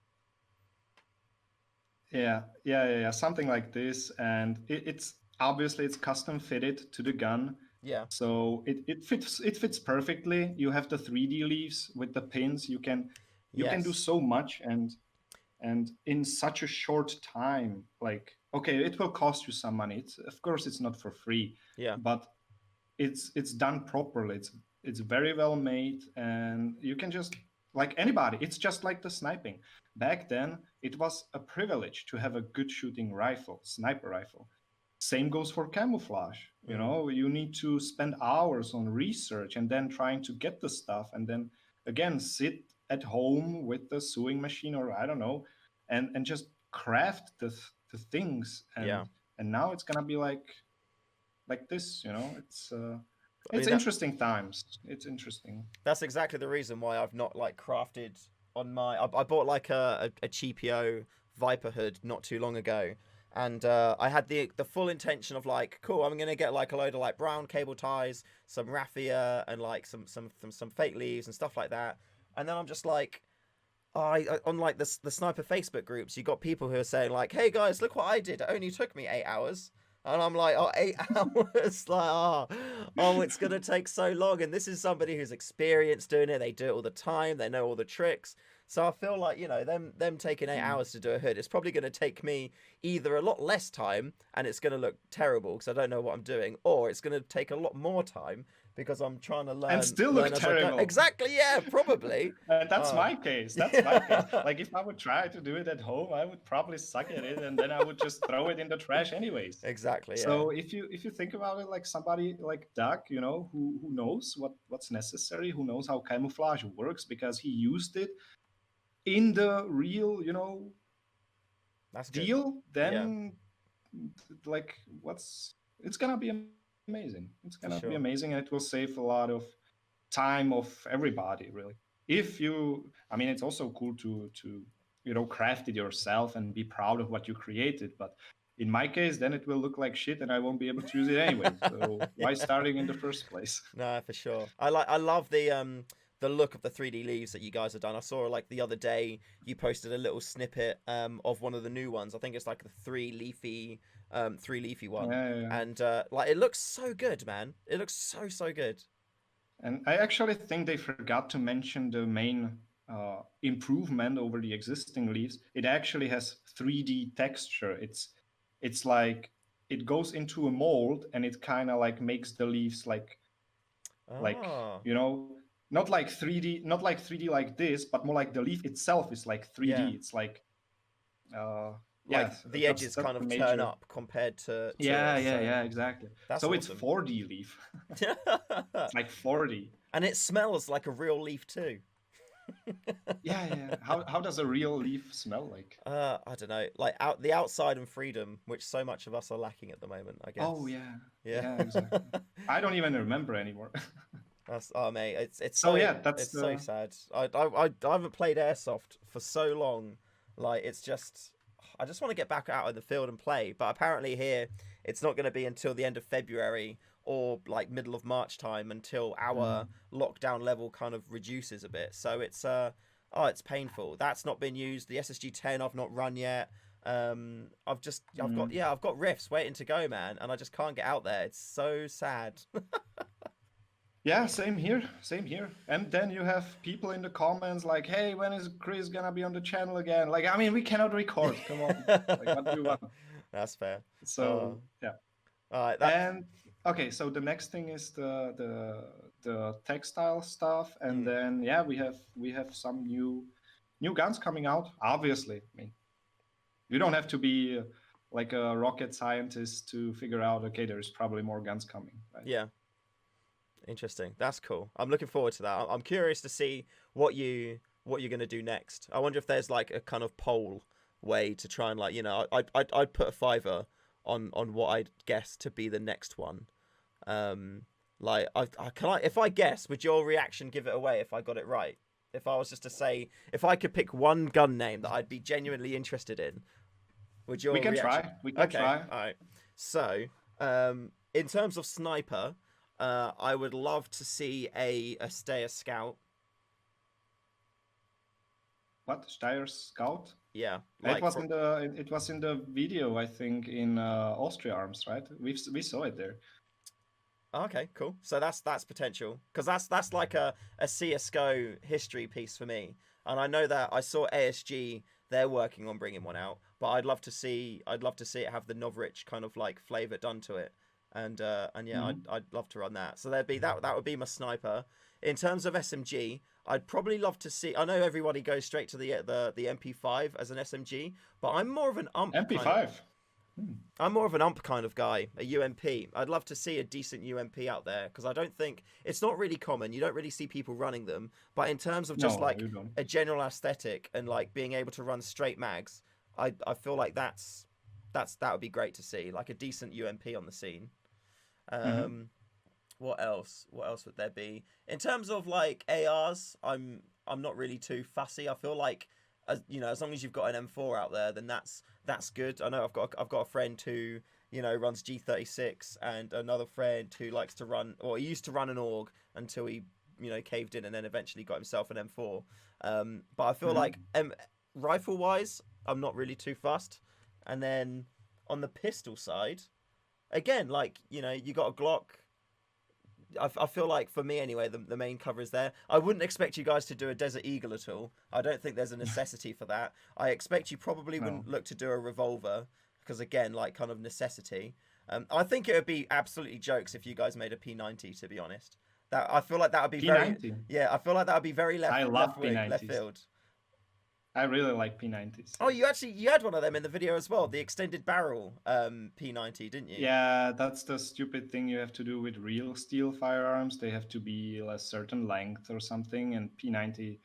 Yeah. Something like this, and it's obviously it's custom fitted to the gun. Yeah. So it fits perfectly. You have the 3D leaves with the pins. You can do so much, and in such a short time. Like, okay, it will cost you some money. Of course it's not for free. Yeah. But it's done properly. It's very well made, and you can just, like anybody. It's just like the sniping. Back then, it was a privilege to have a good shooting sniper rifle. Same goes for camouflage. You need to spend hours on research and then trying to get the stuff, and then again sit at home with the sewing machine, or I don't know, and just craft the things. And now it's gonna be like this. It's interesting times. It's interesting. That's exactly the reason why I've not crafted on my. I bought a cheapio Viper hood not too long ago. And I had the full intention of cool, I'm gonna get a load of brown cable ties, some raffia, and some fake leaves and stuff like that. And then I'm just on the sniper Facebook groups, you got people who are saying hey guys, look what I did. It only took me 8 hours. And I'm 8 hours. It's gonna take so long. And this is somebody who's experienced doing it. They do it all the time. They know all the tricks. So I feel them taking 8 hours to do a hood, it's probably going to take me either a lot less time and it's going to look terrible because I don't know what I'm doing, or it's going to take a lot more time because I'm trying to learn. And still look terrible. Exactly, yeah, probably. That's my case. That's my case. If I would try to do it at home, I would probably suck at it, and then I would just throw it in the trash anyways. Exactly. Yeah. So if you think about it, somebody like Doug, who knows what's necessary, who knows how camouflage works because he used it in the real, that's deal, then it's gonna be amazing. It's gonna be amazing, and it will save a lot of time of everybody, really. It's also cool to craft it yourself and be proud of what you created, but in my case, then it will look like shit and I won't be able to use it anyway. So why starting in the first place? No, for sure. I love the look of the 3D leaves that you guys have done. I saw the other day you posted a little snippet of one of the new ones. I think it's the three leafy one. Yeah. And it looks so good, man. It looks so good. And I actually think they forgot to mention the main improvement over the existing leaves. It actually has 3D texture. It's like it goes into a mold and it kind of makes the leaves not like 3D like this, but more like the leaf itself is 3D. Yeah. It's the edges kind of turn up compared to yeah, exactly. That's so awesome. It's 4D leaf. It's 4D. And it smells like a real leaf too. Yeah. How does a real leaf smell like? I don't know. The outside and freedom, which so much of us are lacking at the moment, I guess. Oh yeah, exactly. I don't even remember anymore. Mate, it's so it's so sad. I haven't played Airsoft for so long. It's just I just want to get back out in the field and play. But apparently here it's not going to be until the end of February or like middle of March time until our lockdown level kind of reduces a bit. So it's it's painful. That's not been used. The SSG 10 I've not run yet. I've got rifts waiting to go, man, and I just can't get out there. It's so sad. Yeah, same here, same here. And then you have people in the comments like, "Hey, when is Chris gonna be on the channel again?" Like, I mean, we cannot record. Come on, like, what do you want? That's fair. So yeah. All right. And okay, so the next thing is the textile stuff, and then yeah, we have some new guns coming out. Obviously, I mean, you don't have to be like a rocket scientist to figure out. Okay, there's probably more guns coming. Right? Yeah. Interesting. That's cool. I'm looking forward to that. I'm curious to see what you're gonna do next. I wonder if there's like a kind of poll way to try and like, you know, I'd put a $5 on what I'd guess to be the next one. Like if I guess, would your reaction give it away if I got it right? If I was just to say, if I could pick one gun name that I'd be genuinely interested in, would your reaction... try. We can try. All right. So, in terms of sniper, I would love to see a Steyr Scout. What? Steyr Scout? Yeah, it was in the video, I think, in Austria Arms, right? We saw it there. Okay, cool. So that's potential, because that's like a CS:GO history piece for me. And I know that I saw ASG, they're working on bringing one out, but I'd love to see it have the Novritch kind of like flavor done to it. And yeah, I'd love to run that. So that would be my sniper. In terms of SMG, I'd probably love to see. I know everybody goes straight to the MP5 as an SMG, but I'm more of an ump. MP5. I'm more of an ump kind of guy, a UMP. I'd love to see a decent UMP out there, because I don't think it's not really common. You don't really see people running them. But in terms of just like a general aesthetic and like being able to run straight mags, I feel like that would be great to see, like a decent UMP on the scene. What else would there be in terms of like ARs? I'm not really too fussy. I feel like, as long as you've got an M4 out there, then that's good. I know I've got a friend who runs G36, and another friend who likes to run, or he used to run an AUG until he caved in and then eventually got himself an M4. But I feel like rifle wise, I'm not really too fussed. And then on the pistol side, again, like, you got a Glock. I feel like, for me anyway, the main cover is there. I wouldn't expect you guys to do a Desert Eagle at all. I don't think there's a necessity for that. I expect you probably wouldn't look to do a revolver, because, again, like, kind of necessity. I think it would be absolutely jokes if you guys made a P90, to be honest. I feel like that would be P90? I feel like that would be very left field. I really like P90s. Oh, you had one of them in the video as well, the extended barrel P90, didn't you? Yeah, that's the stupid thing you have to do with real steel firearms. They have to be a certain length or something, and P90,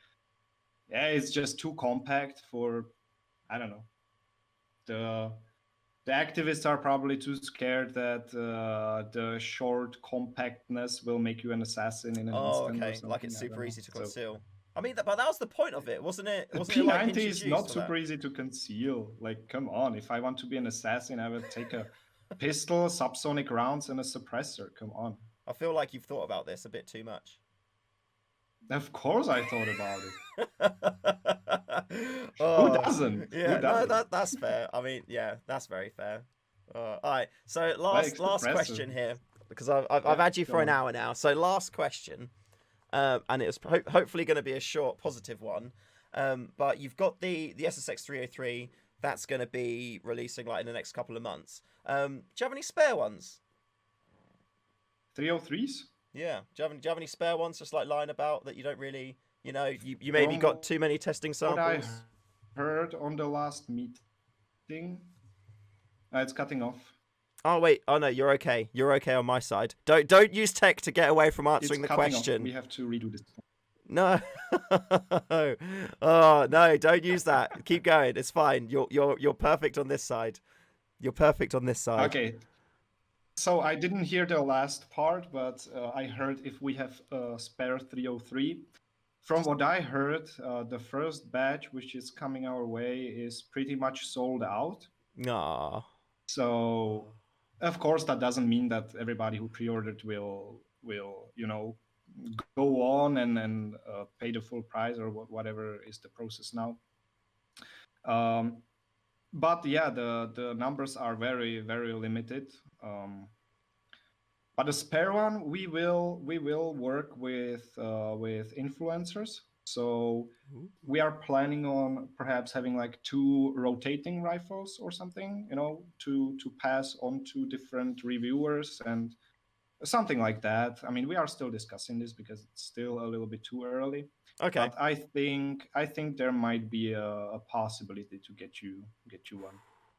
yeah, it's just too compact for, I don't know. The activists are probably too scared that the short compactness will make you an assassin in an instant. Oh, okay, like it's super easy to conceal. I mean, but that was the point of it, wasn't it? P90 is not super easy to conceal. Like, come on. If I want to be an assassin, I would take a pistol, subsonic rounds, and a suppressor. Come on. I feel like you've thought about this a bit too much. Of course I thought about it. Who doesn't? Yeah, Who doesn't? No, that's fair. I mean, yeah, that's very fair. All right, so last question here, because I've had you for an hour now. So last question. And it was hopefully going to be a short, positive one. But you've got the SSX 303 that's going to be releasing like in the next couple of months. Do you have any spare ones? 303s? Yeah. Do you have any spare ones just like lying about that you don't really, you maybe got too many testing samples? What I heard on the last meeting, it's cutting off. Oh wait! Oh no, you're okay. You're okay on my side. Don't use tech to get away from answering the question. Off. We have to redo this. No. Oh no! Don't use that. Keep going. It's fine. You're perfect on this side. You're perfect on this side. Okay. So I didn't hear the last part, but I heard if we have a spare 303. From what I heard, the first batch, which is coming our way, is pretty much sold out. Aww. So Of course, that doesn't mean that everybody who pre-ordered will go on and pay the full price or whatever is the process now. Um, but yeah, the numbers are very very limited. But the spare one, we will work with influencers. So we are planning on perhaps having like 2 rotating rifles or something, to pass on to different reviewers and something like that. I mean, we are still discussing this because it's still a little bit too early. Okay. But I think there might be a possibility to get you one.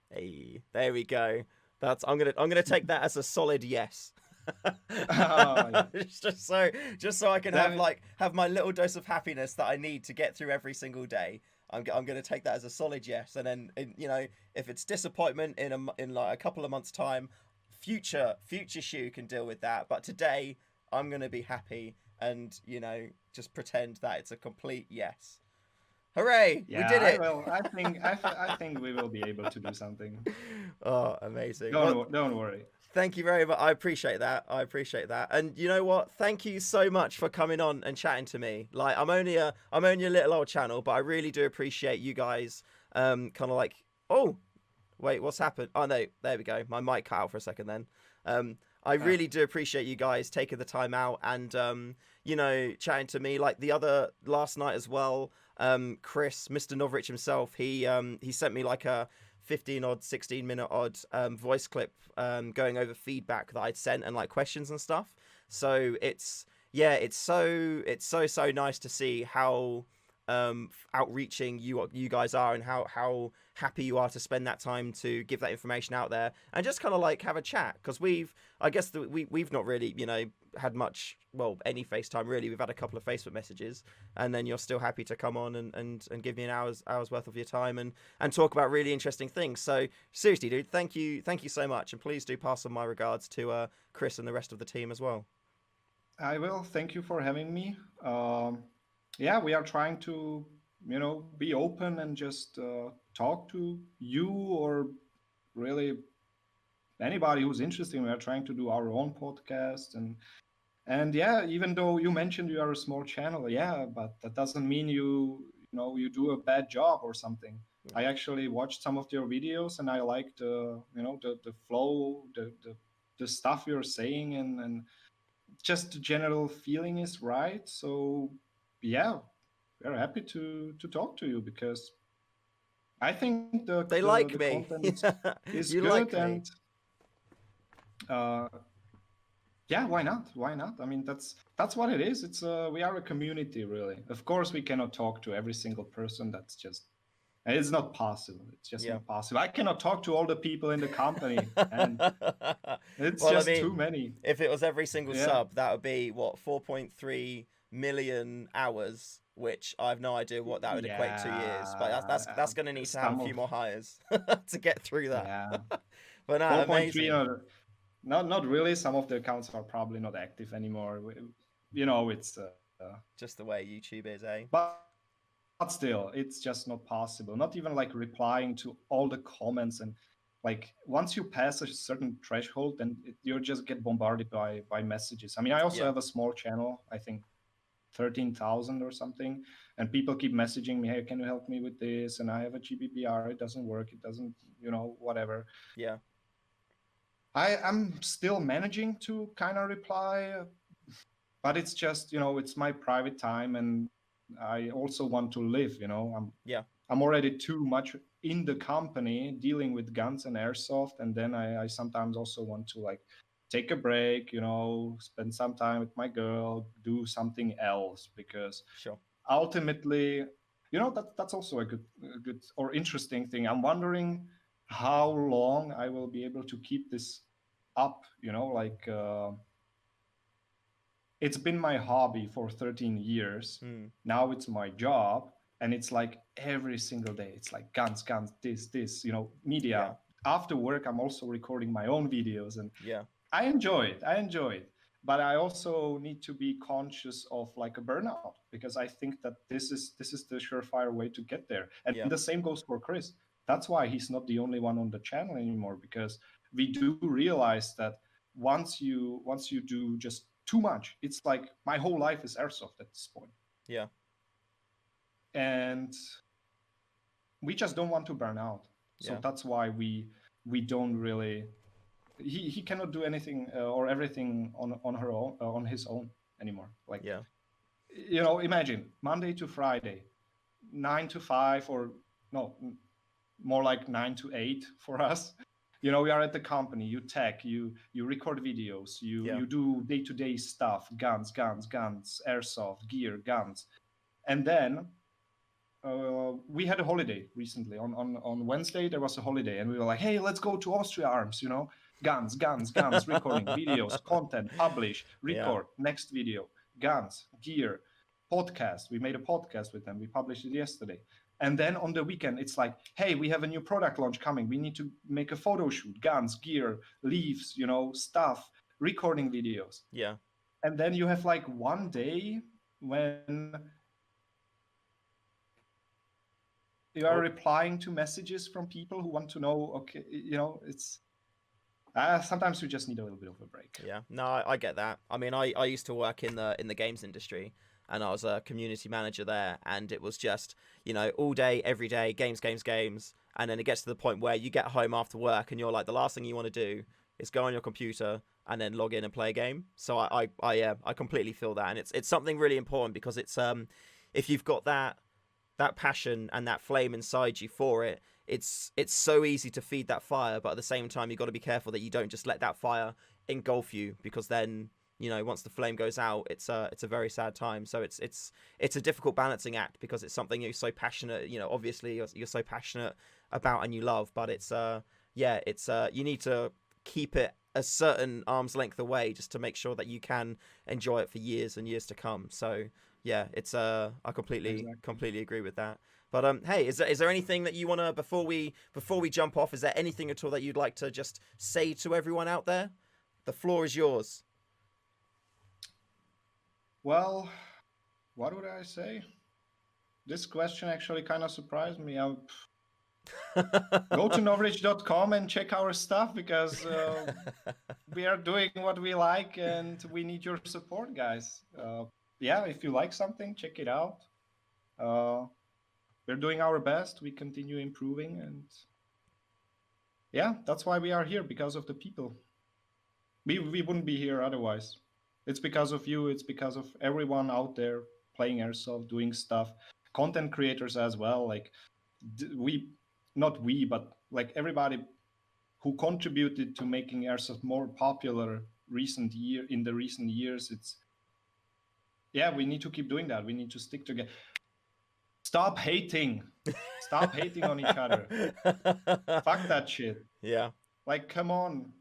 Hey, there we go. I'm gonna take that as a solid yes. Yeah. just so I can Then- have my little dose of happiness that I need to get through every single day. I'm gonna take that as a solid yes, and then if it's disappointment in like a couple of months time, future shoe can deal with that. But today I'm gonna be happy and just pretend that it's a complete yes. Hooray! Yeah, We did it. I think we will be able to do something. Oh, amazing. Don't worry. Thank you very much. I appreciate that. And you know what? Thank you so much for coming on and chatting to me. Like I'm only a little old channel, but I really do appreciate you guys. Kind of like, oh, wait, what's happened? Oh no, there we go. My mic cut out for a second then. I really do appreciate you guys taking the time out and chatting to me. Like the other last night as well. Chris, Mr. Novritch himself, he sent me like a 16-minute voice clip going over feedback that I'd sent and like questions and stuff. So it's so nice to see how outreaching you guys are and how happy you are to spend that time to give that information out there and just kind of like have a chat, because we've not really had much, well, any FaceTime really. We've had a couple of Facebook messages, and then you're still happy to come on and give me an hour's worth of your time and talk about really interesting things. So seriously, dude, thank you so much, and please do pass on my regards to Chris and the rest of the team as well. I will. Thank you for having me. Yeah, we are trying to, be open and just talk to you or really anybody who's interested. We are trying to do our own podcast and yeah, even though you mentioned you are a small channel, yeah, but that doesn't mean you do a bad job or something. I actually watched some of your videos and I liked the flow, the stuff you're saying and just the general feeling is right. So yeah, we're happy to talk to you because I think They the like me. content is You good like me. and uh, yeah, why not? Why not? I mean, that's what it is. It's we are a community, really. Of course, we cannot talk to every single person. It's not possible. It's just Yeah. not possible. I cannot talk to all the people in the company, and it's Well, I just mean, too many. if it was every single Yeah. sub, that would be what, 4.3 million hours, which I have no idea what that would equate to years. But that's going to need to have a few more hires to get through that. Yeah, But no, 4.3. amazing. Not really. Some of the accounts are probably not active anymore. It's Just the way YouTube is, eh? but still, it's just not possible. Not even like replying to all the comments and like once you pass a certain threshold, then you just get bombarded by messages. I mean, I also Yeah. have a small channel. I think 13,000 or something, and people keep messaging me, hey, can you help me with this? And I have a GBBR, it doesn't work, it doesn't, whatever. Yeah. I'm still managing to kind of reply, but it's just, it's my private time, and I also want to live. I'm already too much in the company dealing with guns and airsoft, and then I sometimes also want to like take a break, spend some time with my girl, do something else, because Sure. ultimately, that's also a good or interesting thing. I'm wondering how long I will be able to keep this up. It's been my hobby for 13 years. Now it's my job, and it's like every single day it's like guns, this media. Yeah. After work, I'm also recording my own videos, and Yeah. I enjoy it, but I also need to be conscious of like a burnout, because I think that this is the surefire way to get there. And Yeah. the same goes for Chris. That's why he's not the only one on the channel anymore, because we do realize that once you do just too much, it's like my whole life is airsoft at this point. Yeah. And we just don't want to burn out. So that's why we don't really. He cannot do anything or everything on his own anymore. Like, imagine Monday to Friday, 9 to 5, or no, more like 9 to 8 for us. We are at the company. You tech, you record videos, you do day-to-day stuff, guns, airsoft, gear, guns, and then we had a holiday recently. On Wednesday there was a holiday, and we were like, hey, let's go to Austria Arms. Guns, recording videos, content, publish, record, next video, guns, gear, podcast. We made a podcast with them. We published it yesterday. And then on the weekend, it's like, hey, we have a new product launch coming. We need to make a photo shoot, guns, gear, leaves, stuff, recording videos. Yeah. And then you have like one day when you are replying to messages from people who want to know, okay, it's sometimes we just need a little bit of a break. Yeah, no, I get that. I mean, I used to work in the games industry, and I was a community manager there, and it was just, all day, every day, games, and then it gets to the point where you get home after work, and you're like, the last thing you want to do is go on your computer and then log in and play a game. So I completely feel that, and it's something really important, because it's if you've got that passion and that flame inside you for it, it's so easy to feed that fire, but at the same time you've got to be careful that you don't just let that fire engulf you, because then once the flame goes out, it's a very sad time. So it's a difficult balancing act, because it's something you're so passionate, obviously you're so passionate about and you love, but it's you need to keep it a certain arm's length away just to make sure that you can enjoy it for years and years to come. So yeah, it's I completely agree with that. But hey, is there anything that you want to, before we jump off, is there anything at all that you'd like to just say to everyone out there? The floor is yours. Well, what would I say? This question actually kind of surprised me. Go to Novritch.com and check our stuff, because we are doing what we like and we need your support, guys. If you like something, check it out. We're doing our best. We continue improving, and that's why we are here, because of the people. We wouldn't be here otherwise. It's because of you. It's because of everyone out there playing airsoft, doing stuff, content creators as well. Like but like everybody who contributed to making airsoft more popular in the recent years. We need to keep doing that. We need to stick together. Stop hating on each other. Fuck that shit. Yeah. Like, come on.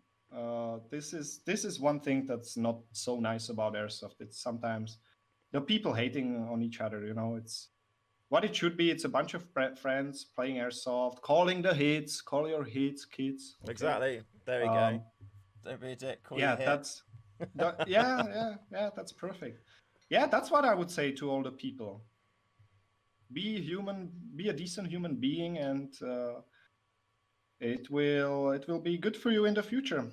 This is one thing that's not so nice about airsoft. It's sometimes the people hating on each other. It's what it should be. It's a bunch of friends playing airsoft, calling the hits. Call your hits, kids. Okay? Exactly. There you go. Don't be a dick. Call your hits. That's perfect. Yeah, that's what I would say to all the people. Be human. Be a decent human being, and it will be good for you in the future.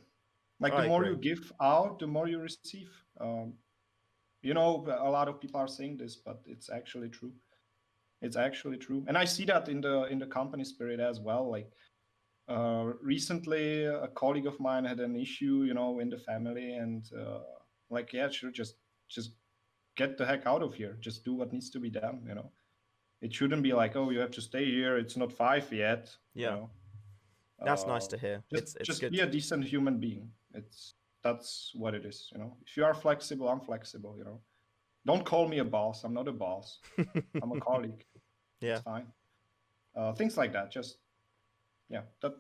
Like, the more you give out, the more you receive. A lot of people are saying this, but it's actually true. It's actually true, and I see that in the company spirit as well. Like, recently, a colleague of mine had an issue, in the family, and sure, just get the heck out of here. Just do what needs to be done. It shouldn't be like, oh, you have to stay here. It's not 5 yet. Yeah. That's nice to hear. It's just good. Be a decent human being. That's what it is. If you are flexible, I'm flexible. Don't call me a boss. I'm not a boss. I'm a colleague. Yeah. It's fine. Things like that. Just,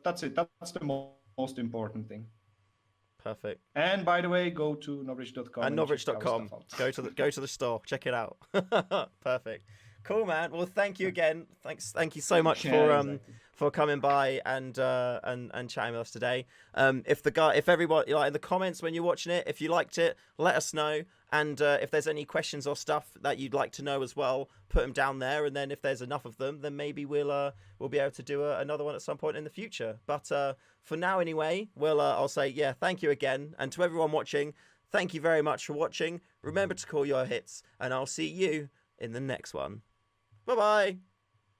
that's it. That's the most important thing. Perfect. And by the way, go to Novritch.com. And Novritch.com. Go to the store. Check it out. Perfect. Cool, man. Well, thank you again. Thank you so much for coming by and chatting with us today. If everyone, like, in the comments when you're watching it, if you liked it, let us know. And if there's any questions or stuff that you'd like to know as well, put them down there. And then if there's enough of them, then maybe we'll be able to do another one at some point in the future. But for now, anyway, I'll say, thank you again. And to everyone watching, thank you very much for watching. Remember to call your hits, and I'll see you in the next one. Bye-bye.